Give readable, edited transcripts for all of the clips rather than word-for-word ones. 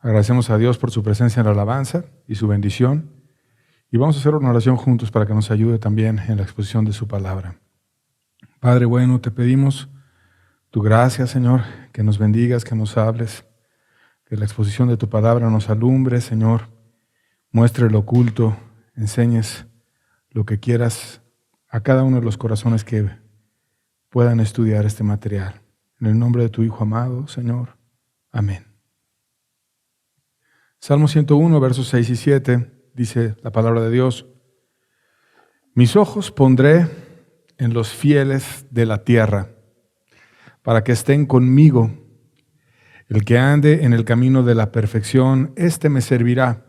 Agradecemos a Dios por su presencia en la alabanza y su bendición. Y vamos a hacer una oración juntos para que nos ayude también en la exposición de su palabra. Padre bueno, te pedimos tu gracia, Señor, que nos bendigas, que nos hables, que la exposición de tu palabra nos alumbre, Señor, muestre lo oculto, enseñes lo que quieras a cada uno de los corazones que puedan estudiar este material. En el nombre de tu Hijo amado, Señor. Amén. Salmo 101, versos 6 y 7, dice la palabra de Dios: Mis ojos pondré en los fieles de la tierra, para que estén conmigo. El que ande en el camino de la perfección, éste me servirá.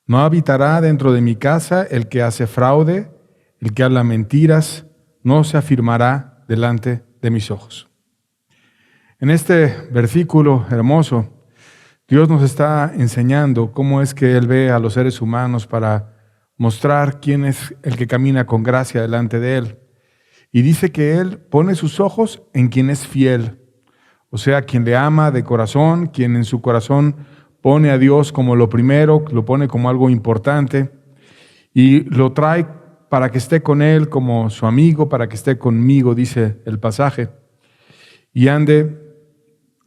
No habitará dentro de mi casa el que hace fraude, el que habla mentiras, no se afirmará delante de mis ojos. En este versículo hermoso, Dios nos está enseñando cómo es que Él ve a los seres humanos para mostrar quién es el que camina con gracia delante de Él. Y dice que Él pone sus ojos en quien es fiel, o sea, quien le ama de corazón, quien en su corazón pone a Dios como lo primero, lo pone como algo importante y lo trae para que esté con Él como su amigo, para que esté conmigo, dice el pasaje, y ande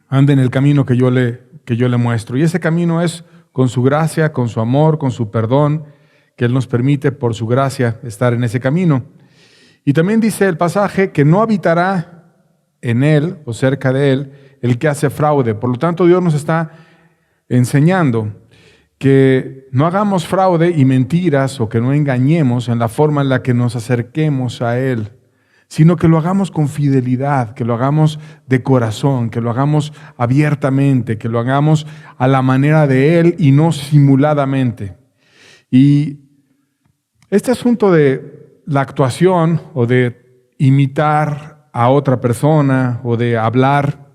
en el camino que yo le muestro. Y ese camino es con su gracia, con su amor, con su perdón, que Él nos permite por su gracia estar en ese camino. Y también dice el pasaje que no habitará en Él o cerca de Él el que hace fraude. Por lo tanto, Dios nos está enseñando que no hagamos fraude y mentiras o que no engañemos en la forma en la que nos acerquemos a Él, sino que lo hagamos con fidelidad, que lo hagamos de corazón, que lo hagamos abiertamente, que lo hagamos a la manera de Él y no simuladamente. Y este asunto de la actuación o de imitar a otra persona o de hablar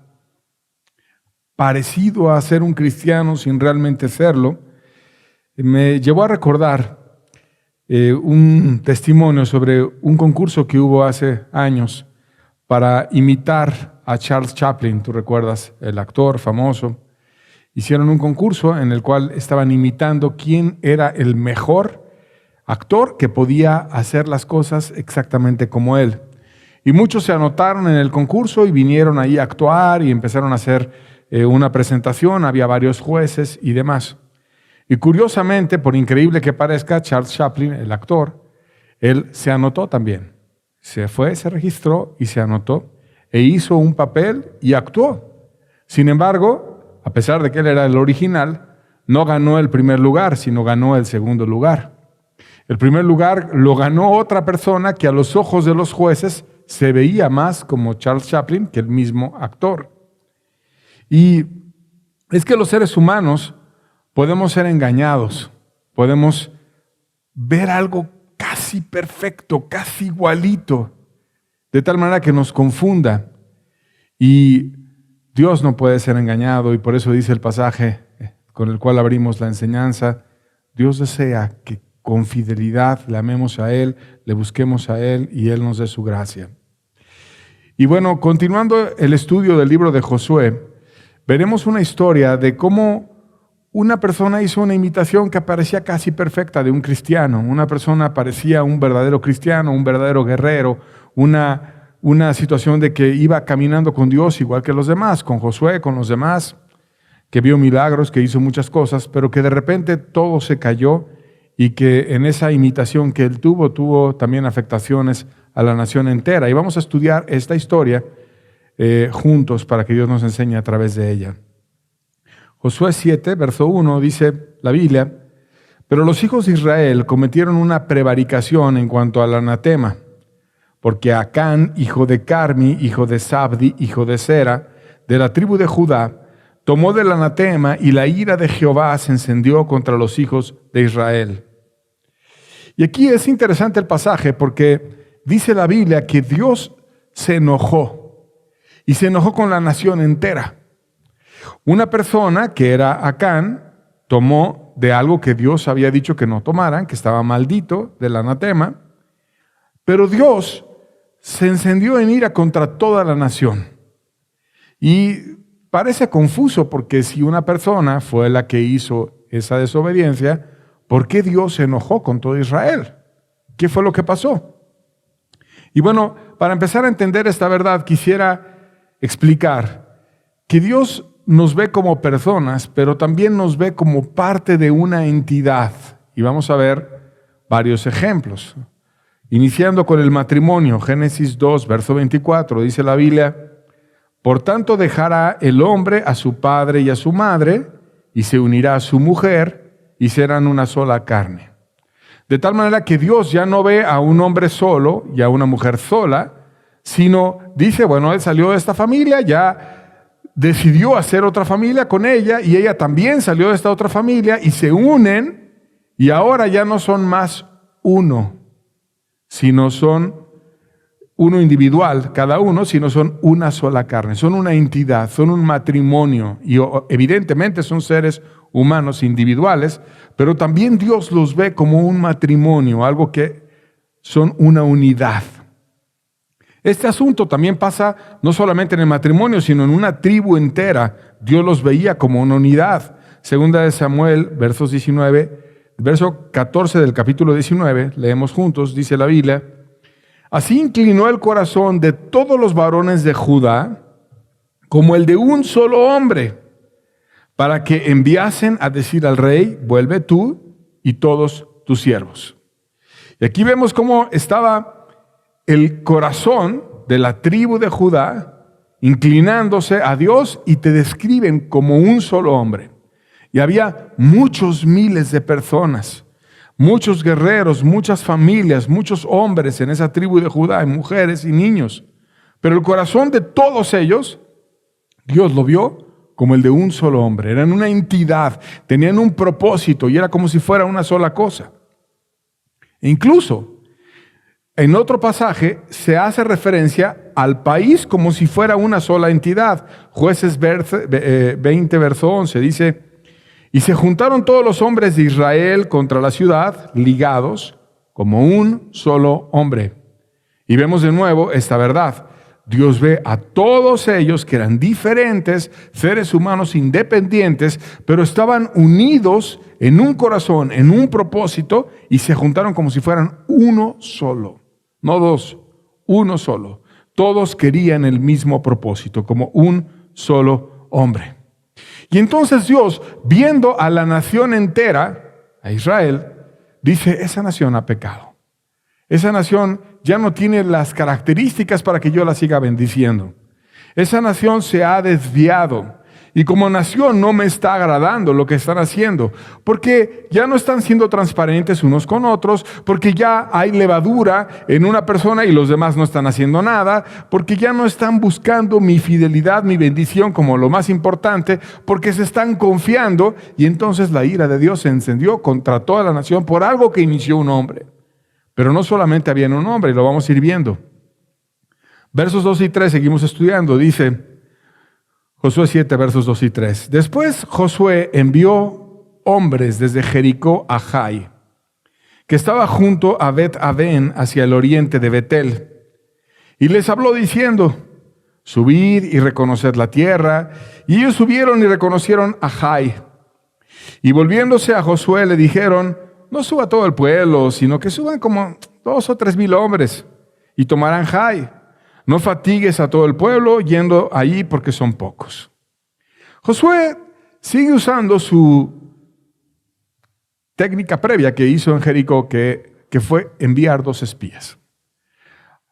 parecido a ser un cristiano sin realmente serlo, me llevó a recordar un testimonio sobre un concurso que hubo hace años para imitar a Charles Chaplin. Tú recuerdas, el actor famoso. Hicieron un concurso en el cual estaban imitando quién era el mejor actor que podía hacer las cosas exactamente como él. Y muchos se anotaron en el concurso y vinieron ahí a actuar y empezaron a hacer una presentación. Había varios jueces y demás. Y curiosamente, por increíble que parezca, Charles Chaplin, el actor, él se anotó también. Se fue, se registró y se anotó e hizo un papel y actuó. Sin embargo, a pesar de que él era el original, no ganó el primer lugar, sino ganó el segundo lugar. El primer lugar lo ganó otra persona que a los ojos de los jueces se veía más como Charles Chaplin que el mismo actor. Y es que los seres humanos podemos ser engañados, podemos ver algo casi perfecto, casi igualito, de tal manera que nos confunda. Y Dios no puede ser engañado, y por eso dice el pasaje con el cual abrimos la enseñanza: Dios desea que con fidelidad le amemos a Él, le busquemos a Él y Él nos dé su gracia. Y bueno, continuando el estudio del libro de Josué, veremos una historia de cómo una persona hizo una imitación que parecía casi perfecta de un cristiano. Una persona parecía un verdadero cristiano, un verdadero guerrero, una situación de que iba caminando con Dios igual que los demás, con Josué, con los demás, que vio milagros, que hizo muchas cosas, pero que de repente todo se cayó y que en esa imitación que él tuvo también afectaciones a la nación entera. Y vamos a estudiar esta historia juntos para que Dios nos enseñe a través de ella. Josué 7, verso 1, dice la Biblia: Pero los hijos de Israel cometieron una prevaricación en cuanto al anatema, porque Acán, hijo de Carmi, hijo de Sabdi, hijo de Sera, de la tribu de Judá, tomó del anatema y la ira de Jehová se encendió contra los hijos de Israel. Y aquí es interesante el pasaje porque dice la Biblia que Dios se enojó y se enojó con la nación entera. Una persona que era Acán tomó de algo que Dios había dicho que no tomaran, que estaba maldito, del anatema, pero Dios se encendió en ira contra toda la nación. Y parece confuso porque si una persona fue la que hizo esa desobediencia, ¿por qué Dios se enojó con todo Israel? ¿Qué fue lo que pasó? Y bueno, para empezar a entender esta verdad, quisiera explicar que Dios nos ve como personas, pero también nos ve como parte de una entidad. Y vamos a ver varios ejemplos. Iniciando con el matrimonio, Génesis 2, verso 24, dice la Biblia: por tanto dejará el hombre a su padre y a su madre, y se unirá a su mujer, y serán una sola carne. De tal manera que Dios ya no ve a un hombre solo y a una mujer sola, sino dice, bueno, él salió de esta familia, ya decidió hacer otra familia con ella, y ella también salió de esta otra familia, y se unen, y ahora ya no son más uno, sino son uno individual, cada uno, sino son una sola carne, son una entidad, son un matrimonio, y evidentemente son seres humanos individuales, pero también Dios los ve como un matrimonio, algo que son una unidad. Este asunto también pasa no solamente en el matrimonio, sino en una tribu entera. Dios los veía como una unidad. Segunda de Samuel, verso 14 del capítulo 19, leemos juntos, dice la Biblia: así inclinó el corazón de todos los varones de Judá como el de un solo hombre, para que enviasen a decir al rey, vuelve tú y todos tus siervos. Y aquí vemos cómo estaba el corazón de la tribu de Judá inclinándose a Dios, y te describen como un solo hombre. Y había muchos miles de personas, muchos guerreros, muchas familias, muchos hombres en esa tribu de Judá, mujeres y niños. Pero el corazón de todos ellos, Dios lo vio como el de un solo hombre. Eran una entidad, tenían un propósito y era como si fuera una sola cosa. E incluso en otro pasaje se hace referencia al país como si fuera una sola entidad. Jueces 20, verso 11, dice: y se juntaron todos los hombres de Israel contra la ciudad, ligados como un solo hombre. Y vemos de nuevo esta verdad. Dios ve a todos ellos que eran diferentes, seres humanos independientes, pero estaban unidos en un corazón, en un propósito, y se juntaron como si fueran uno solo. No dos, uno solo. Todos querían el mismo propósito, como un solo hombre. Y entonces Dios, viendo a la nación entera, a Israel, dice: esa nación ha pecado. Esa nación ya no tiene las características para que yo la siga bendiciendo. Esa nación se ha desviado. Y como nación no me está agradando lo que están haciendo, porque ya no están siendo transparentes unos con otros, porque ya hay levadura en una persona y los demás no están haciendo nada, porque ya no están buscando mi fidelidad, mi bendición como lo más importante, porque se están confiando, y entonces la ira de Dios se encendió contra toda la nación por algo que inició un hombre. Pero no solamente había un hombre, y lo vamos a ir viendo. Versos 2 y 3, seguimos estudiando, dice Josué 7, versos 2 y 3. Después Josué envió hombres desde Jericó a Jai, que estaba junto a Bet-Aven, hacia el oriente de Betel, y les habló diciendo: subid y reconoced la tierra. Y ellos subieron y reconocieron a Jai. Y volviéndose a Josué le dijeron: no suba todo el pueblo, sino que suban como 2 o 3 mil hombres y tomarán Jai. No fatigues a todo el pueblo yendo allí, porque son pocos. Josué sigue usando su técnica previa que hizo en Jericó, que fue enviar 2 espías.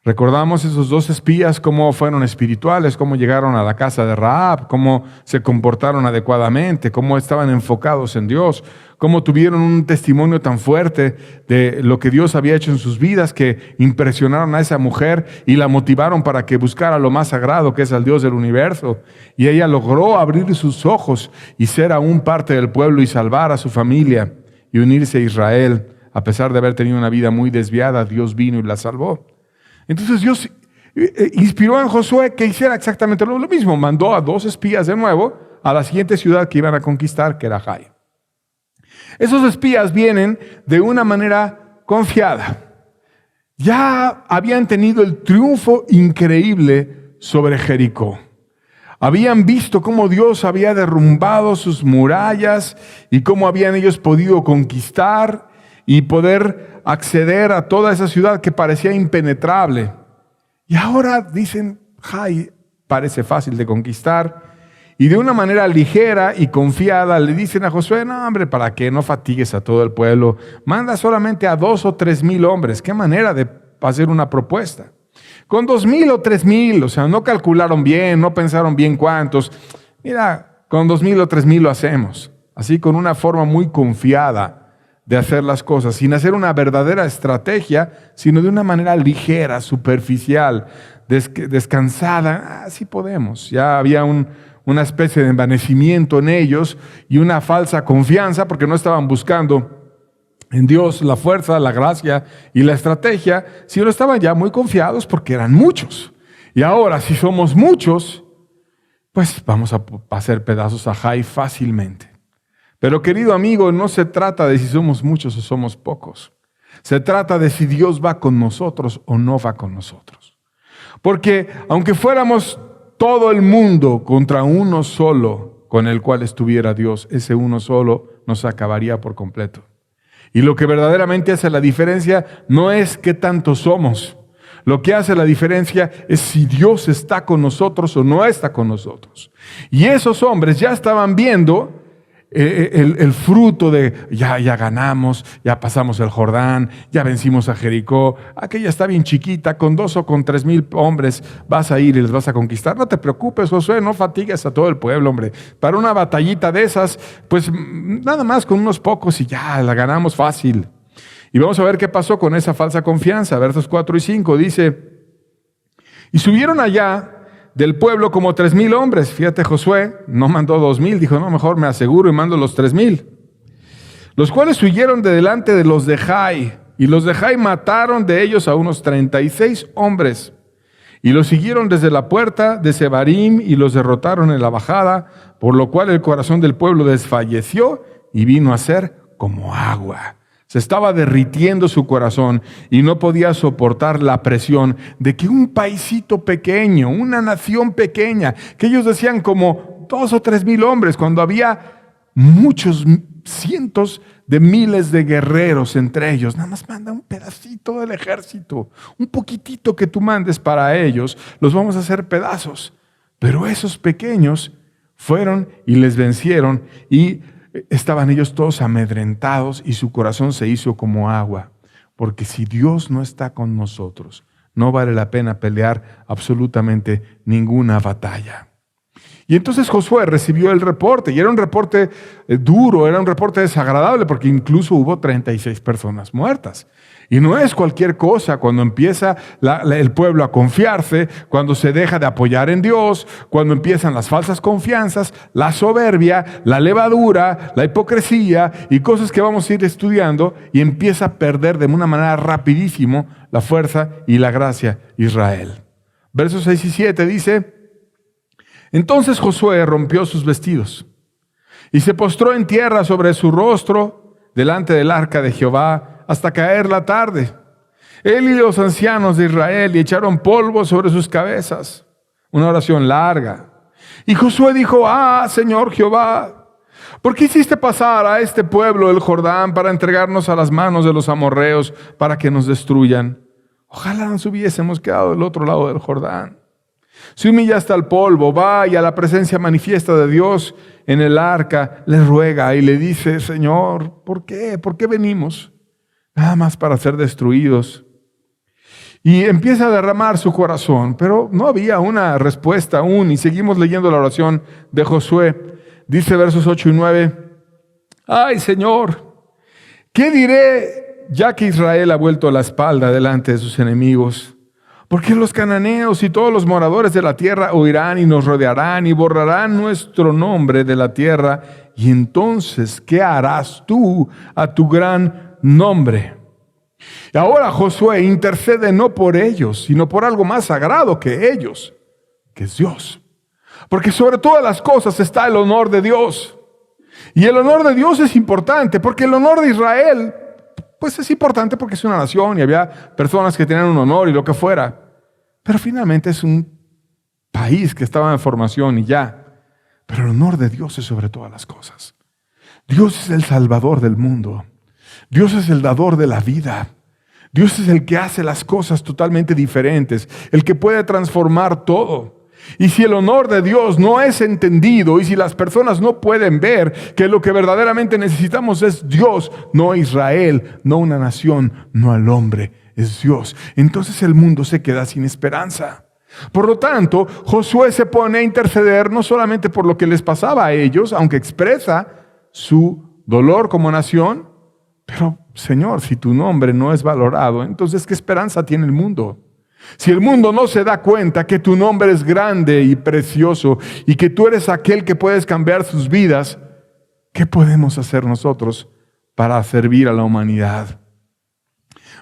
Recordamos esos 2 espías, cómo fueron espirituales, cómo llegaron a la casa de Rahab, cómo se comportaron adecuadamente, cómo estaban enfocados en Dios, cómo tuvieron un testimonio tan fuerte de lo que Dios había hecho en sus vidas, que impresionaron a esa mujer y la motivaron para que buscara lo más sagrado, que es al Dios del universo. Y ella logró abrir sus ojos y ser aún parte del pueblo y salvar a su familia y unirse a Israel. A pesar de haber tenido una vida muy desviada, Dios vino y la salvó. Entonces Dios inspiró en Josué que hiciera exactamente lo mismo. Mandó a 2 espías de nuevo a la siguiente ciudad que iban a conquistar, que era Jai. Esos espías vienen de una manera confiada. Ya habían tenido el triunfo increíble sobre Jericó. Habían visto cómo Dios había derrumbado sus murallas y cómo habían ellos podido conquistar y poder acceder a toda esa ciudad que parecía impenetrable. Y ahora dicen, Jai, parece fácil de conquistar. Y de una manera ligera y confiada le dicen a Josué, no hombre, ¿para qué? No fatigues a todo el pueblo. Manda solamente a 2,000 o 3,000 hombres. Qué manera de hacer una propuesta. Con 2,000 o 3,000, o sea, no calcularon bien, no pensaron bien cuántos. Mira, con 2,000 o 3,000 lo hacemos. Así, con una forma muy confiada de hacer las cosas, sin hacer una verdadera estrategia, sino de una manera ligera, superficial, descansada. Así podemos. Ya había una especie de envanecimiento en ellos y una falsa confianza porque no estaban buscando en Dios la fuerza, la gracia y la estrategia, sino estaban ya muy confiados porque eran muchos. Y ahora, si somos muchos, pues vamos a hacer pedazos a Jai fácilmente. Pero querido amigo, no se trata de si somos muchos o somos pocos. Se trata de si Dios va con nosotros o no va con nosotros. Porque aunque fuéramos todo el mundo contra uno solo con el cual estuviera Dios, ese uno solo nos acabaría por completo. Y lo que verdaderamente hace la diferencia no es qué tanto somos. Lo que hace la diferencia es si Dios está con nosotros o no está con nosotros. Y esos hombres ya estaban viendo el fruto de ya ganamos, ya pasamos el Jordán, ya vencimos a Jericó. Aquella está bien chiquita, con 2,000 o con 3,000 hombres vas a ir y les vas a conquistar. No te preocupes, Josué, no fatigues a todo el pueblo, hombre. Para una batallita de esas, pues nada más con unos pocos y ya la ganamos fácil. Y vamos a ver qué pasó con esa falsa confianza. Versos 4 y 5 dice, y subieron allá del pueblo como 3,000 hombres. Fíjate, Josué no mandó 2,000, dijo, no, mejor me aseguro y mando los 3,000. Los cuales huyeron de delante de los de Jai, y los de Jai mataron de ellos a unos 36 hombres, y los siguieron desde la puerta de Sebarim y los derrotaron en la bajada, por lo cual el corazón del pueblo desfalleció y vino a ser como agua. Se estaba derritiendo su corazón y no podía soportar la presión de que un paisito pequeño, una nación pequeña, que ellos decían como 2,000 o 3,000 hombres, cuando había muchos cientos de miles de guerreros entre ellos. Nada más manda un pedacito del ejército, un poquitito que tú mandes para ellos, los vamos a hacer pedazos. Pero esos pequeños fueron y les vencieron y estaban ellos todos amedrentados y su corazón se hizo como agua. Porque si Dios no está con nosotros, no vale la pena pelear absolutamente ninguna batalla. Y entonces Josué recibió el reporte, y era un reporte duro, era un reporte desagradable, porque incluso hubo 36 personas muertas. Y no es cualquier cosa cuando empieza el pueblo a confiarse, cuando se deja de apoyar en Dios, cuando empiezan las falsas confianzas, la soberbia, la levadura, la hipocresía y cosas que vamos a ir estudiando, y empieza a perder de una manera rapidísimo la fuerza y la gracia Israel. Versos 6 y 7 dice, entonces Josué rompió sus vestidos y se postró en tierra sobre su rostro delante del arca de Jehová hasta caer la tarde. Él y los ancianos de Israel y echaron polvo sobre sus cabezas. Una oración larga. Y Josué dijo, Señor Jehová, ¿por qué hiciste pasar a este pueblo el Jordán para entregarnos a las manos de los amorreos para que nos destruyan? Ojalá nos hubiésemos quedado del otro lado del Jordán. Se humilla hasta el polvo, va y a la presencia manifiesta de Dios en el arca le ruega y le dice, Señor, ¿por qué? ¿Por qué venimos? Nada más para ser destruidos. Y empieza a derramar su corazón, pero no había una respuesta aún. Y seguimos leyendo la oración de Josué. Dice versos 8 y 9, ay Señor, ¿qué diré ya que Israel ha vuelto la espalda delante de sus enemigos? Porque los cananeos y todos los moradores de la tierra oirán y nos rodearán y borrarán nuestro nombre de la tierra. Y entonces, ¿qué harás tú a tu gran nombre? Y ahora Josué intercede no por ellos, sino por algo más sagrado que ellos, que es Dios. Porque sobre todas las cosas está el honor de Dios. Y el honor de Dios es importante, porque el honor de Israel pues es importante porque es una nación y había personas que tenían un honor y lo que fuera. Pero finalmente es un país que estaba en formación y ya. Pero el honor de Dios es sobre todas las cosas. Dios es el salvador del mundo. Dios es el dador de la vida. Dios es el que hace las cosas totalmente diferentes, el que puede transformar todo. Y si el honor de Dios no es entendido y si las personas no pueden ver que lo que verdaderamente necesitamos es Dios, no Israel, no una nación, no al hombre, es Dios, entonces el mundo se queda sin esperanza. Por lo tanto, Josué se pone a interceder no solamente por lo que les pasaba a ellos, aunque expresa su dolor como nación, pero Señor, si tu nombre no es valorado, entonces ¿qué esperanza tiene el mundo? Si el mundo no se da cuenta que tu nombre es grande y precioso y que tú eres aquel que puedes cambiar sus vidas, ¿qué podemos hacer nosotros para servir a la humanidad?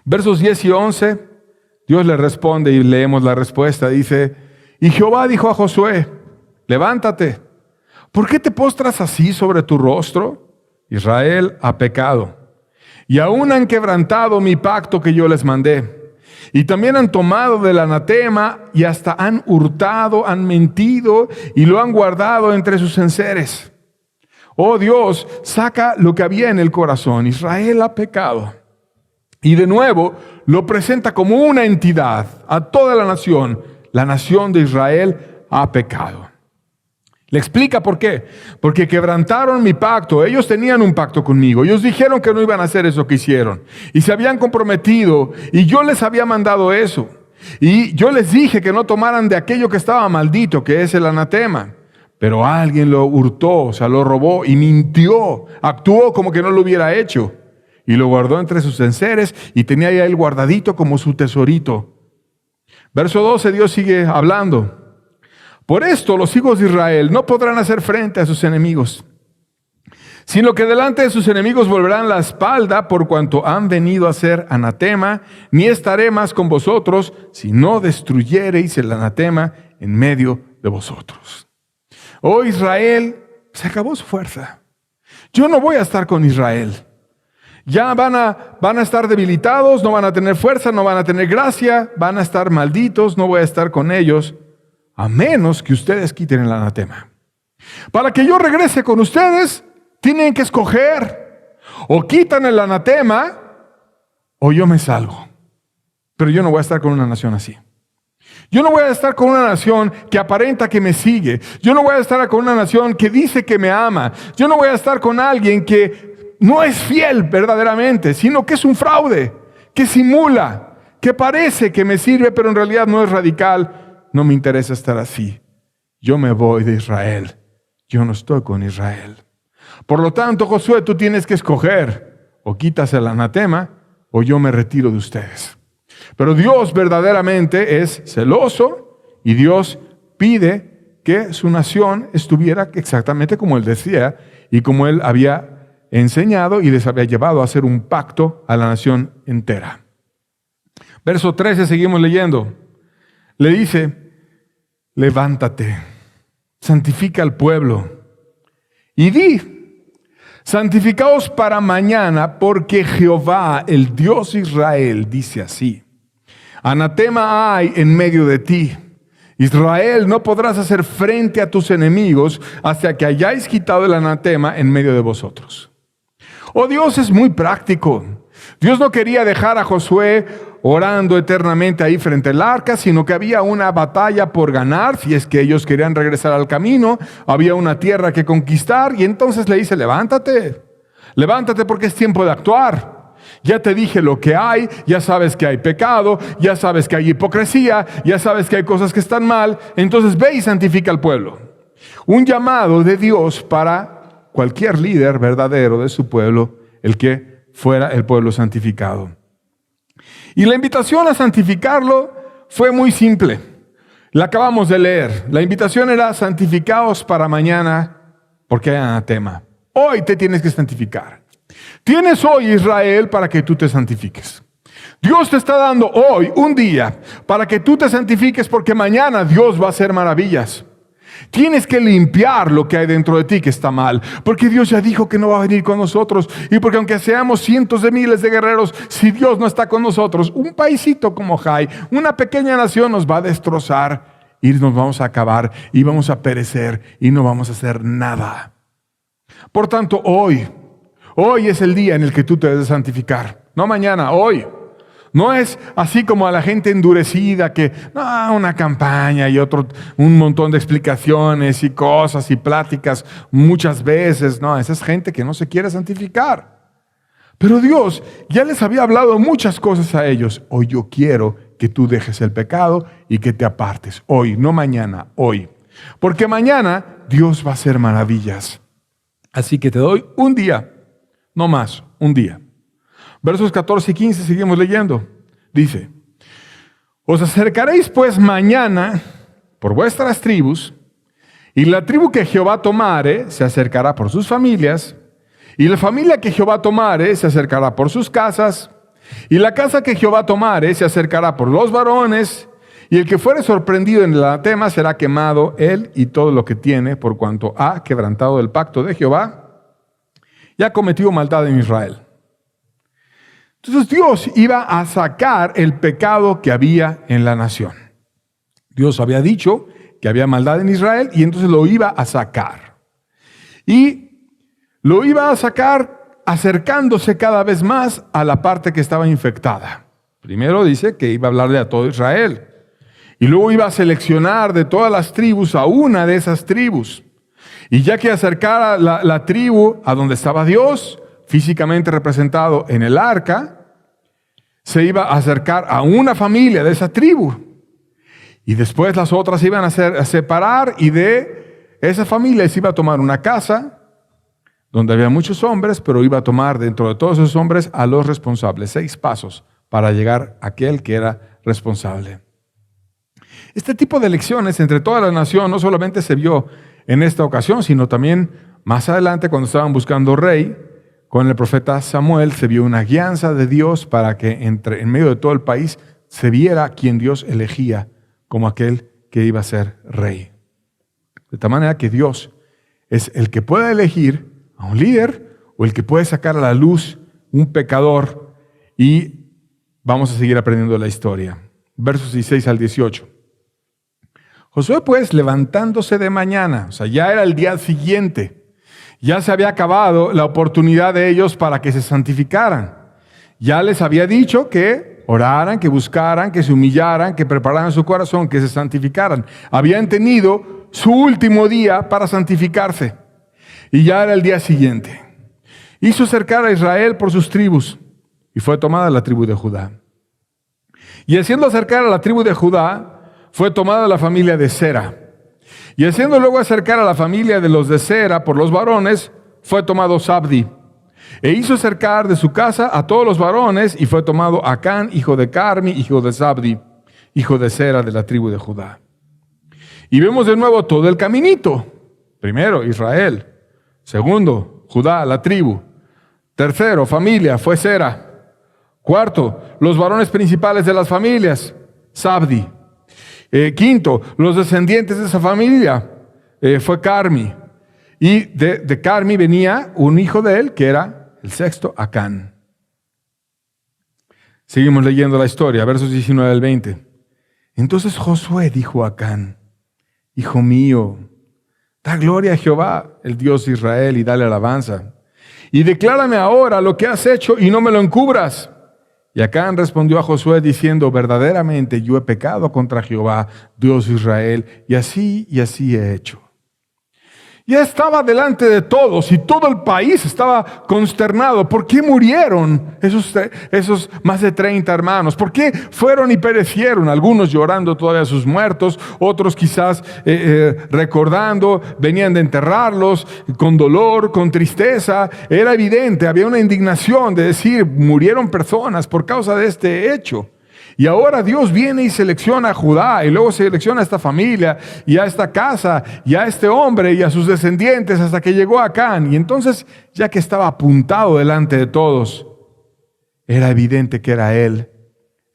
Versos 10 y 11, Dios le responde y leemos la respuesta. Dice, y Jehová dijo a Josué, levántate, ¿por qué te postras así sobre tu rostro? Israel ha pecado y aún han quebrantado mi pacto que yo les mandé. Y también han tomado del anatema y hasta han hurtado, han mentido y lo han guardado entre sus enseres. Oh Dios, saca lo que había en el corazón. Israel ha pecado. Y de nuevo lo presenta como una entidad a toda la nación. La nación de Israel ha pecado. Le explica por qué. Porque quebrantaron mi pacto. Ellos tenían un pacto conmigo. Ellos dijeron que no iban a hacer eso que hicieron. Y se habían comprometido. Y yo les había mandado eso. Y yo les dije que no tomaran de aquello que estaba maldito, que es el anatema. Pero alguien lo hurtó, o sea, lo robó y mintió. Actuó como que no lo hubiera hecho. Y lo guardó entre sus enseres y tenía ya él guardadito como su tesorito. Verso 12, Dios sigue hablando. Por esto los hijos de Israel no podrán hacer frente a sus enemigos, sino que delante de sus enemigos volverán la espalda por cuanto han venido a ser anatema, ni estaré más con vosotros si no destruyereis el anatema en medio de vosotros. Oh Israel, se acabó su fuerza. Yo no voy a estar con Israel. Ya van a estar debilitados, no van a tener fuerza, no van a tener gracia, van a estar malditos, no voy a estar con ellos. A menos que ustedes quiten el anatema. Para que yo regrese con ustedes, tienen que escoger. O quitan el anatema, o yo me salgo. Pero yo no voy a estar con una nación así. Yo no voy a estar con una nación que aparenta que me sigue. Yo no voy a estar con una nación que dice que me ama. Yo no voy a estar con alguien que no es fiel verdaderamente, sino que es un fraude, que simula, que parece que me sirve, pero en realidad no es radical. No me interesa estar así. Yo me voy de Israel. Yo no estoy con Israel. Por lo tanto, Josué, tú tienes que escoger. O quitas el anatema, o yo me retiro de ustedes. Pero Dios verdaderamente es celoso y Dios pide que su nación estuviera exactamente como Él decía y como Él había enseñado y les había llevado a hacer un pacto a la nación entera. Verso 13, seguimos leyendo. Le dice, levántate, santifica al pueblo y di, santificaos para mañana, porque Jehová, el Dios de Israel, dice así, anatema hay en medio de ti. Israel, no podrás hacer frente a tus enemigos hasta que hayáis quitado el anatema en medio de vosotros. Oh, Dios es muy práctico. Dios no quería dejar a Josué orando eternamente ahí frente al arca, sino que había una batalla por ganar, si es que ellos querían regresar al camino, había una tierra que conquistar, y entonces le dice, levántate porque es tiempo de actuar. Ya te dije lo que hay, ya sabes que hay pecado, ya sabes que hay hipocresía, ya sabes que hay cosas que están mal, entonces ve y santifica al pueblo. Un llamado de Dios para cualquier líder verdadero de su pueblo, el que fuera el pueblo santificado. Y la invitación a santificarlo fue muy simple. La acabamos de leer. La invitación era santificaos para mañana porque hay anatema. Hoy te tienes que santificar. Tienes hoy, Israel, para que tú te santifiques. Dios te está dando hoy un día para que tú te santifiques porque mañana Dios va a hacer maravillas. Tienes que limpiar lo que hay dentro de ti que está mal, porque Dios ya dijo que no va a venir con nosotros, y porque aunque seamos cientos de miles de guerreros, si Dios no está con nosotros, un paisito como Jai, una pequeña nación nos va a destrozar, y nos vamos a acabar y vamos a perecer y no vamos a hacer nada. Por tanto, hoy es el día en el que tú te debes santificar. No mañana, hoy. No es así como a la gente endurecida que, una campaña y un montón de explicaciones y cosas y pláticas muchas veces. No, esa es gente que no se quiere santificar. Pero Dios ya les había hablado muchas cosas a ellos. Hoy yo quiero que tú dejes el pecado y que te apartes. Hoy, no mañana, hoy. Porque mañana Dios va a hacer maravillas. Así que te doy un día, no más, un día. Versos 14 y 15 seguimos leyendo. Dice, os acercaréis pues mañana por vuestras tribus, y la tribu que Jehová tomare se acercará por sus familias, y la familia que Jehová tomare se acercará por sus casas, y la casa que Jehová tomare se acercará por los varones, y el que fuere sorprendido en el anatema será quemado él y todo lo que tiene, por cuanto ha quebrantado el pacto de Jehová y ha cometido maldad en Israel. Entonces Dios iba a sacar el pecado que había en la nación. Dios había dicho que había maldad en Israel y entonces lo iba a sacar. Y lo iba a sacar acercándose cada vez más a la parte que estaba infectada. Primero dice que iba a hablarle a todo Israel. Y luego iba a seleccionar de todas las tribus a una de esas tribus. Y ya que acercara la tribu a donde estaba Dios, físicamente representado en el arca, se iba a acercar a una familia de esa tribu. Y después las otras iban a separar y de esa familia se iba a tomar una casa donde había muchos hombres, pero iba a tomar dentro de todos esos hombres a los responsables. 6 pasos para llegar a aquel que era responsable. Este tipo de elecciones entre toda la nación no solamente se vio en esta ocasión, sino también más adelante cuando estaban buscando rey, con el profeta Samuel se vio una guianza de Dios para que en medio de todo el país se viera quien Dios elegía como aquel que iba a ser rey. De tal manera que Dios es el que puede elegir a un líder o el que puede sacar a la luz un pecador, y vamos a seguir aprendiendo la historia. Versos 16 al 18. Josué pues levantándose de mañana, o sea, ya era el día siguiente, ya se había acabado la oportunidad de ellos para que se santificaran. Ya les había dicho que oraran, que buscaran, que se humillaran, que prepararan su corazón, que se santificaran. Habían tenido su último día para santificarse y ya era el día siguiente. Hizo cercar a Israel por sus tribus y fue tomada la tribu de Judá. Y haciendo acercar a la tribu de Judá, fue tomada la familia de Sera. Y haciendo luego acercar a la familia de los de Sera por los varones, fue tomado Zabdi. E hizo acercar de su casa a todos los varones, y fue tomado Acán, hijo de Carmi, hijo de Zabdi, hijo de Sera de la tribu de Judá. Y vemos de nuevo todo el caminito. Primero, Israel. Segundo, Judá, la tribu. Tercero, familia, fue Sera. Cuarto, los varones principales de las familias, Zabdi. Quinto, los descendientes de esa familia, fue Carmi. Y de Carmi venía un hijo de él, que era el sexto, Acán. Seguimos leyendo la historia, versos 19 al 20. Entonces Josué dijo a Acán: Hijo mío, da gloria a Jehová, el Dios de Israel, y dale alabanza. Y declárame ahora lo que has hecho y no me lo encubras. Y Acán respondió a Josué diciendo: verdaderamente yo he pecado contra Jehová, Dios de Israel, y así he hecho. Ya estaba delante de todos y todo el país estaba consternado. ¿Por qué murieron esos más de 30 hermanos? ¿Por qué fueron y perecieron? Algunos llorando todavía a sus muertos, otros quizás recordando, venían de enterrarlos con dolor, con tristeza. Era evidente, había una indignación de decir: murieron personas por causa de este hecho. Y ahora Dios viene y selecciona a Judá, y luego selecciona a esta familia, y a esta casa, y a este hombre, y a sus descendientes, hasta que llegó a Acán. Y entonces, ya que estaba apuntado delante de todos, era evidente que era él.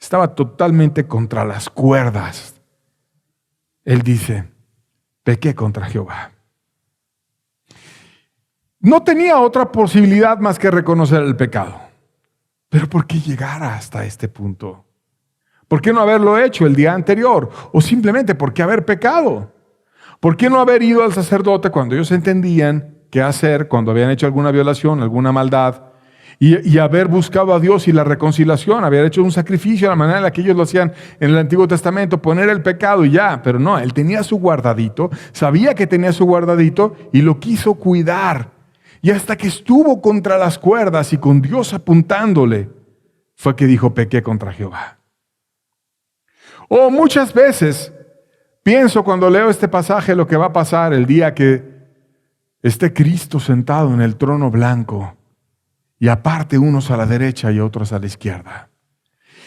Estaba totalmente contra las cuerdas. Él dice: pequé contra Jehová. No tenía otra posibilidad más que reconocer el pecado. Pero ¿por qué llegar hasta este punto? ¿Por qué no haberlo hecho el día anterior? O simplemente, ¿por qué haber pecado? ¿Por qué no haber ido al sacerdote cuando ellos entendían qué hacer, cuando habían hecho alguna violación, alguna maldad? Y haber buscado a Dios y la reconciliación, haber hecho un sacrificio de la manera en la que ellos lo hacían en el Antiguo Testamento, poner el pecado y ya. Pero no, él tenía su guardadito, sabía que tenía su guardadito y lo quiso cuidar. Y hasta que estuvo contra las cuerdas y con Dios apuntándole, fue que dijo, pequé contra Jehová. O muchas veces pienso cuando leo este pasaje lo que va a pasar el día que esté Cristo sentado en el trono blanco y aparte unos a la derecha y otros a la izquierda.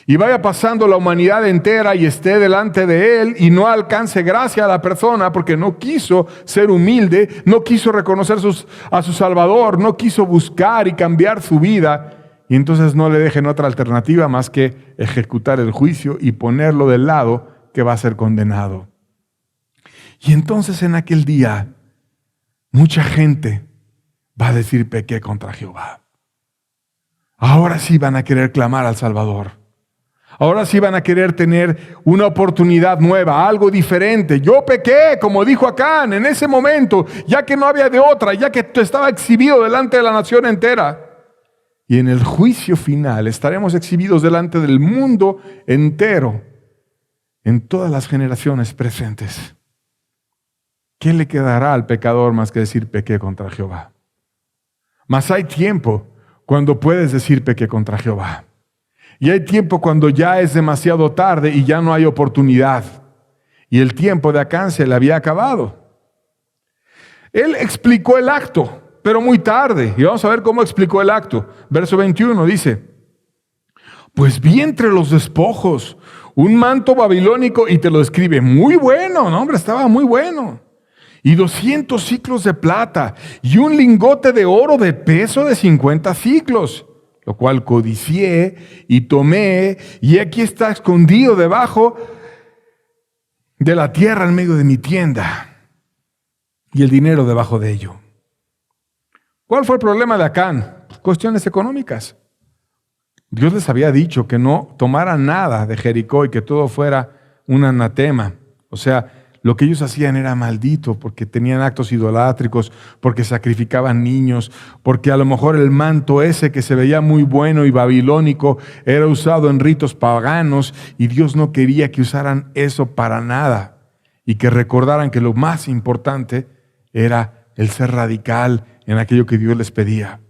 Y vaya pasando la humanidad entera y esté delante de Él y no alcance gracia a la persona porque no quiso ser humilde, no quiso reconocer a su Salvador, no quiso buscar y cambiar su vida. Y entonces no le dejen otra alternativa más que ejecutar el juicio y ponerlo del lado que va a ser condenado. Y entonces en aquel día, mucha gente va a decir, pequé contra Jehová. Ahora sí van a querer clamar al Salvador. Ahora sí van a querer tener una oportunidad nueva, algo diferente. Yo pequé, como dijo Acán, en ese momento, ya que no había de otra, ya que estaba exhibido delante de la nación entera. Y en el juicio final estaremos exhibidos delante del mundo entero, en todas las generaciones presentes. ¿Qué le quedará al pecador más que decir pequé contra Jehová? Mas hay tiempo cuando puedes decir pequé contra Jehová. Y hay tiempo cuando ya es demasiado tarde y ya no hay oportunidad. Y el tiempo de Acán se le había acabado. Él explicó el acto, pero muy tarde. Y vamos a ver cómo explicó el acto. Verso 21 dice, pues vi entre los despojos un manto babilónico, y te lo describe muy bueno, no hombre, estaba muy bueno. Y 200 siclos de plata, y un lingote de oro de peso de 50 siclos, lo cual codicié y tomé, y aquí está escondido debajo de la tierra en medio de mi tienda, y el dinero debajo de ello. ¿Cuál fue el problema de Acán? Cuestiones económicas. Dios les había dicho que no tomaran nada de Jericó y que todo fuera un anatema. O sea, lo que ellos hacían era maldito porque tenían actos idolátricos, porque sacrificaban niños, porque a lo mejor el manto ese que se veía muy bueno y babilónico era usado en ritos paganos y Dios no quería que usaran eso para nada y que recordaran que lo más importante era el ser radical en aquello que Dios les pedía.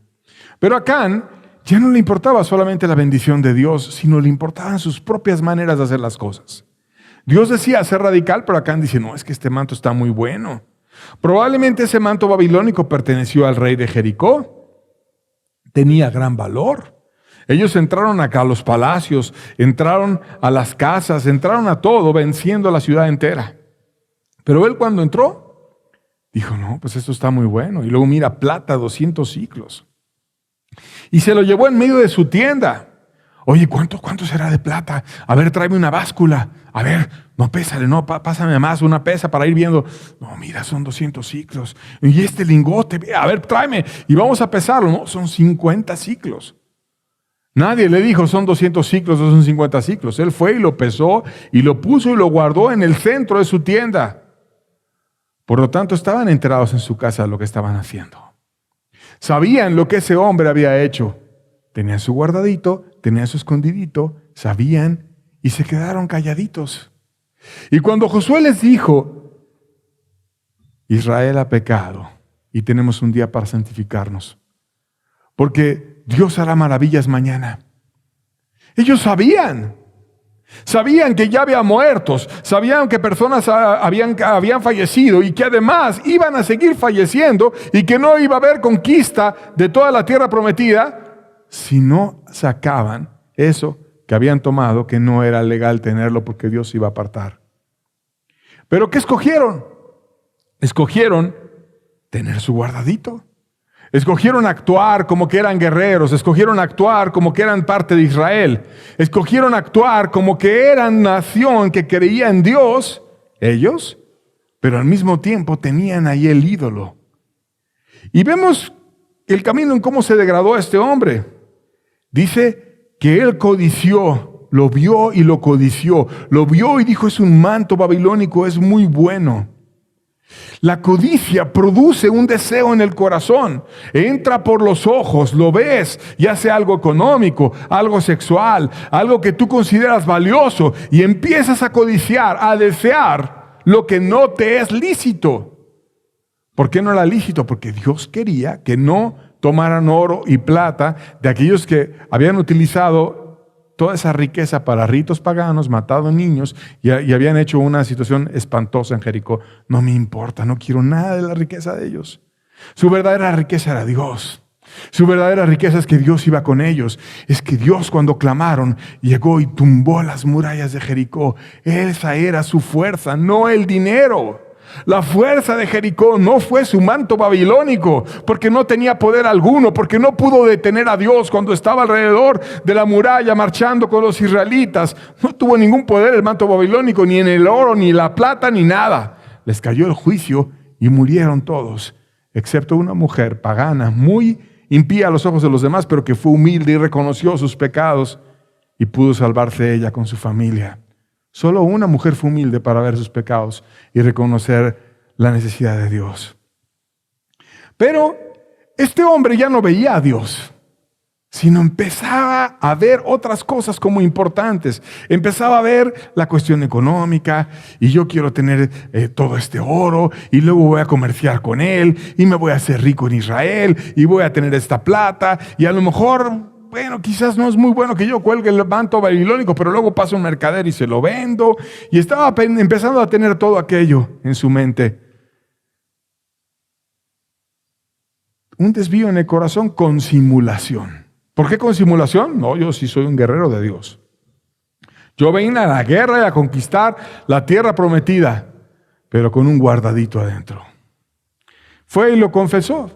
Pero a Acán ya no le importaba solamente la bendición de Dios, sino le importaban sus propias maneras de hacer las cosas. Dios decía ser radical, pero Acán dice, no, es que este manto está muy bueno. Probablemente ese manto babilónico perteneció al rey de Jericó. Tenía gran valor. Ellos entraron acá a los palacios, entraron a las casas, entraron a todo, venciendo a la ciudad entera. Pero él cuando entró, dijo, no, pues esto está muy bueno. Y luego mira, plata, 200 siclos. Y se lo llevó en medio de su tienda. Oye, ¿cuánto será de plata? A ver, tráeme una báscula. A ver, no, pésale, no, pásame más, una pesa para ir viendo. No, mira, son 200 siclos. Y este lingote, a ver, tráeme. Y vamos a pesarlo. No, son 50 siclos. Nadie le dijo, son 200 siclos o son 50 siclos. Él fue y lo pesó y lo puso y lo guardó en el centro de su tienda. Por lo tanto, estaban enterados en su casa de lo que estaban haciendo. Sabían lo que ese hombre había hecho. Tenían su guardadito, tenían su escondidito, sabían y se quedaron calladitos. Y cuando Josué les dijo, Israel ha pecado y tenemos un día para santificarnos, porque Dios hará maravillas mañana. Ellos sabían que ya había muertos, sabían que personas habían fallecido y que además iban a seguir falleciendo y que no iba a haber conquista de toda la tierra prometida si no sacaban eso que habían tomado, que no era legal tenerlo porque Dios iba a apartar. ¿Pero qué escogieron? Escogieron tener su guardadito. Escogieron actuar como que eran guerreros, escogieron actuar como que eran parte de Israel, escogieron actuar como que eran nación que creía en Dios, ellos, pero al mismo tiempo tenían ahí el ídolo. Y vemos el camino en cómo se degradó a este hombre. Dice que él codició lo vio y lo codició. Lo vio y dijo, es un manto babilónico, es muy bueno. La codicia produce un deseo en el corazón. Entra por los ojos, lo ves, ya sea algo económico, algo sexual, algo que tú consideras valioso, y empiezas a codiciar, a desear lo que no te es lícito. ¿Por qué no era lícito? Porque Dios quería que no tomaran oro y plata de aquellos que habían utilizado toda esa riqueza para ritos paganos, matado niños y habían hecho una situación espantosa en Jericó. No me importa, no quiero nada de la riqueza de ellos. Su verdadera riqueza era Dios. Su verdadera riqueza es que Dios iba con ellos. Es que Dios, cuando clamaron, llegó y tumbó las murallas de Jericó. Esa era su fuerza, no el dinero. La fuerza de Jericó no fue su manto babilónico, porque no tenía poder alguno, porque no pudo detener a Dios cuando estaba alrededor de la muralla marchando con los israelitas. No tuvo ningún poder el manto babilónico, ni en el oro, ni la plata, ni nada. Les cayó el juicio y murieron todos, excepto una mujer pagana, muy impía a los ojos de los demás, pero que fue humilde y reconoció sus pecados y pudo salvarse ella con su familia. Solo una mujer fue humilde para ver sus pecados y reconocer la necesidad de Dios. Pero este hombre ya no veía a Dios, sino empezaba a ver otras cosas como importantes. Empezaba a ver la cuestión económica, y yo quiero tener todo este oro, y luego voy a comerciar con él, y me voy a hacer rico en Israel, y voy a tener esta plata, y a lo mejor... bueno, quizás no es muy bueno que yo cuelgue el manto babilónico, pero luego pasa un mercader y se lo vendo. Y estaba empezando a tener todo aquello en su mente. Un desvío en el corazón con simulación. ¿Por qué con simulación? No, yo sí soy un guerrero de Dios. Yo vengo a la guerra y a conquistar la tierra prometida, pero con un guardadito adentro. Fue y lo confesó.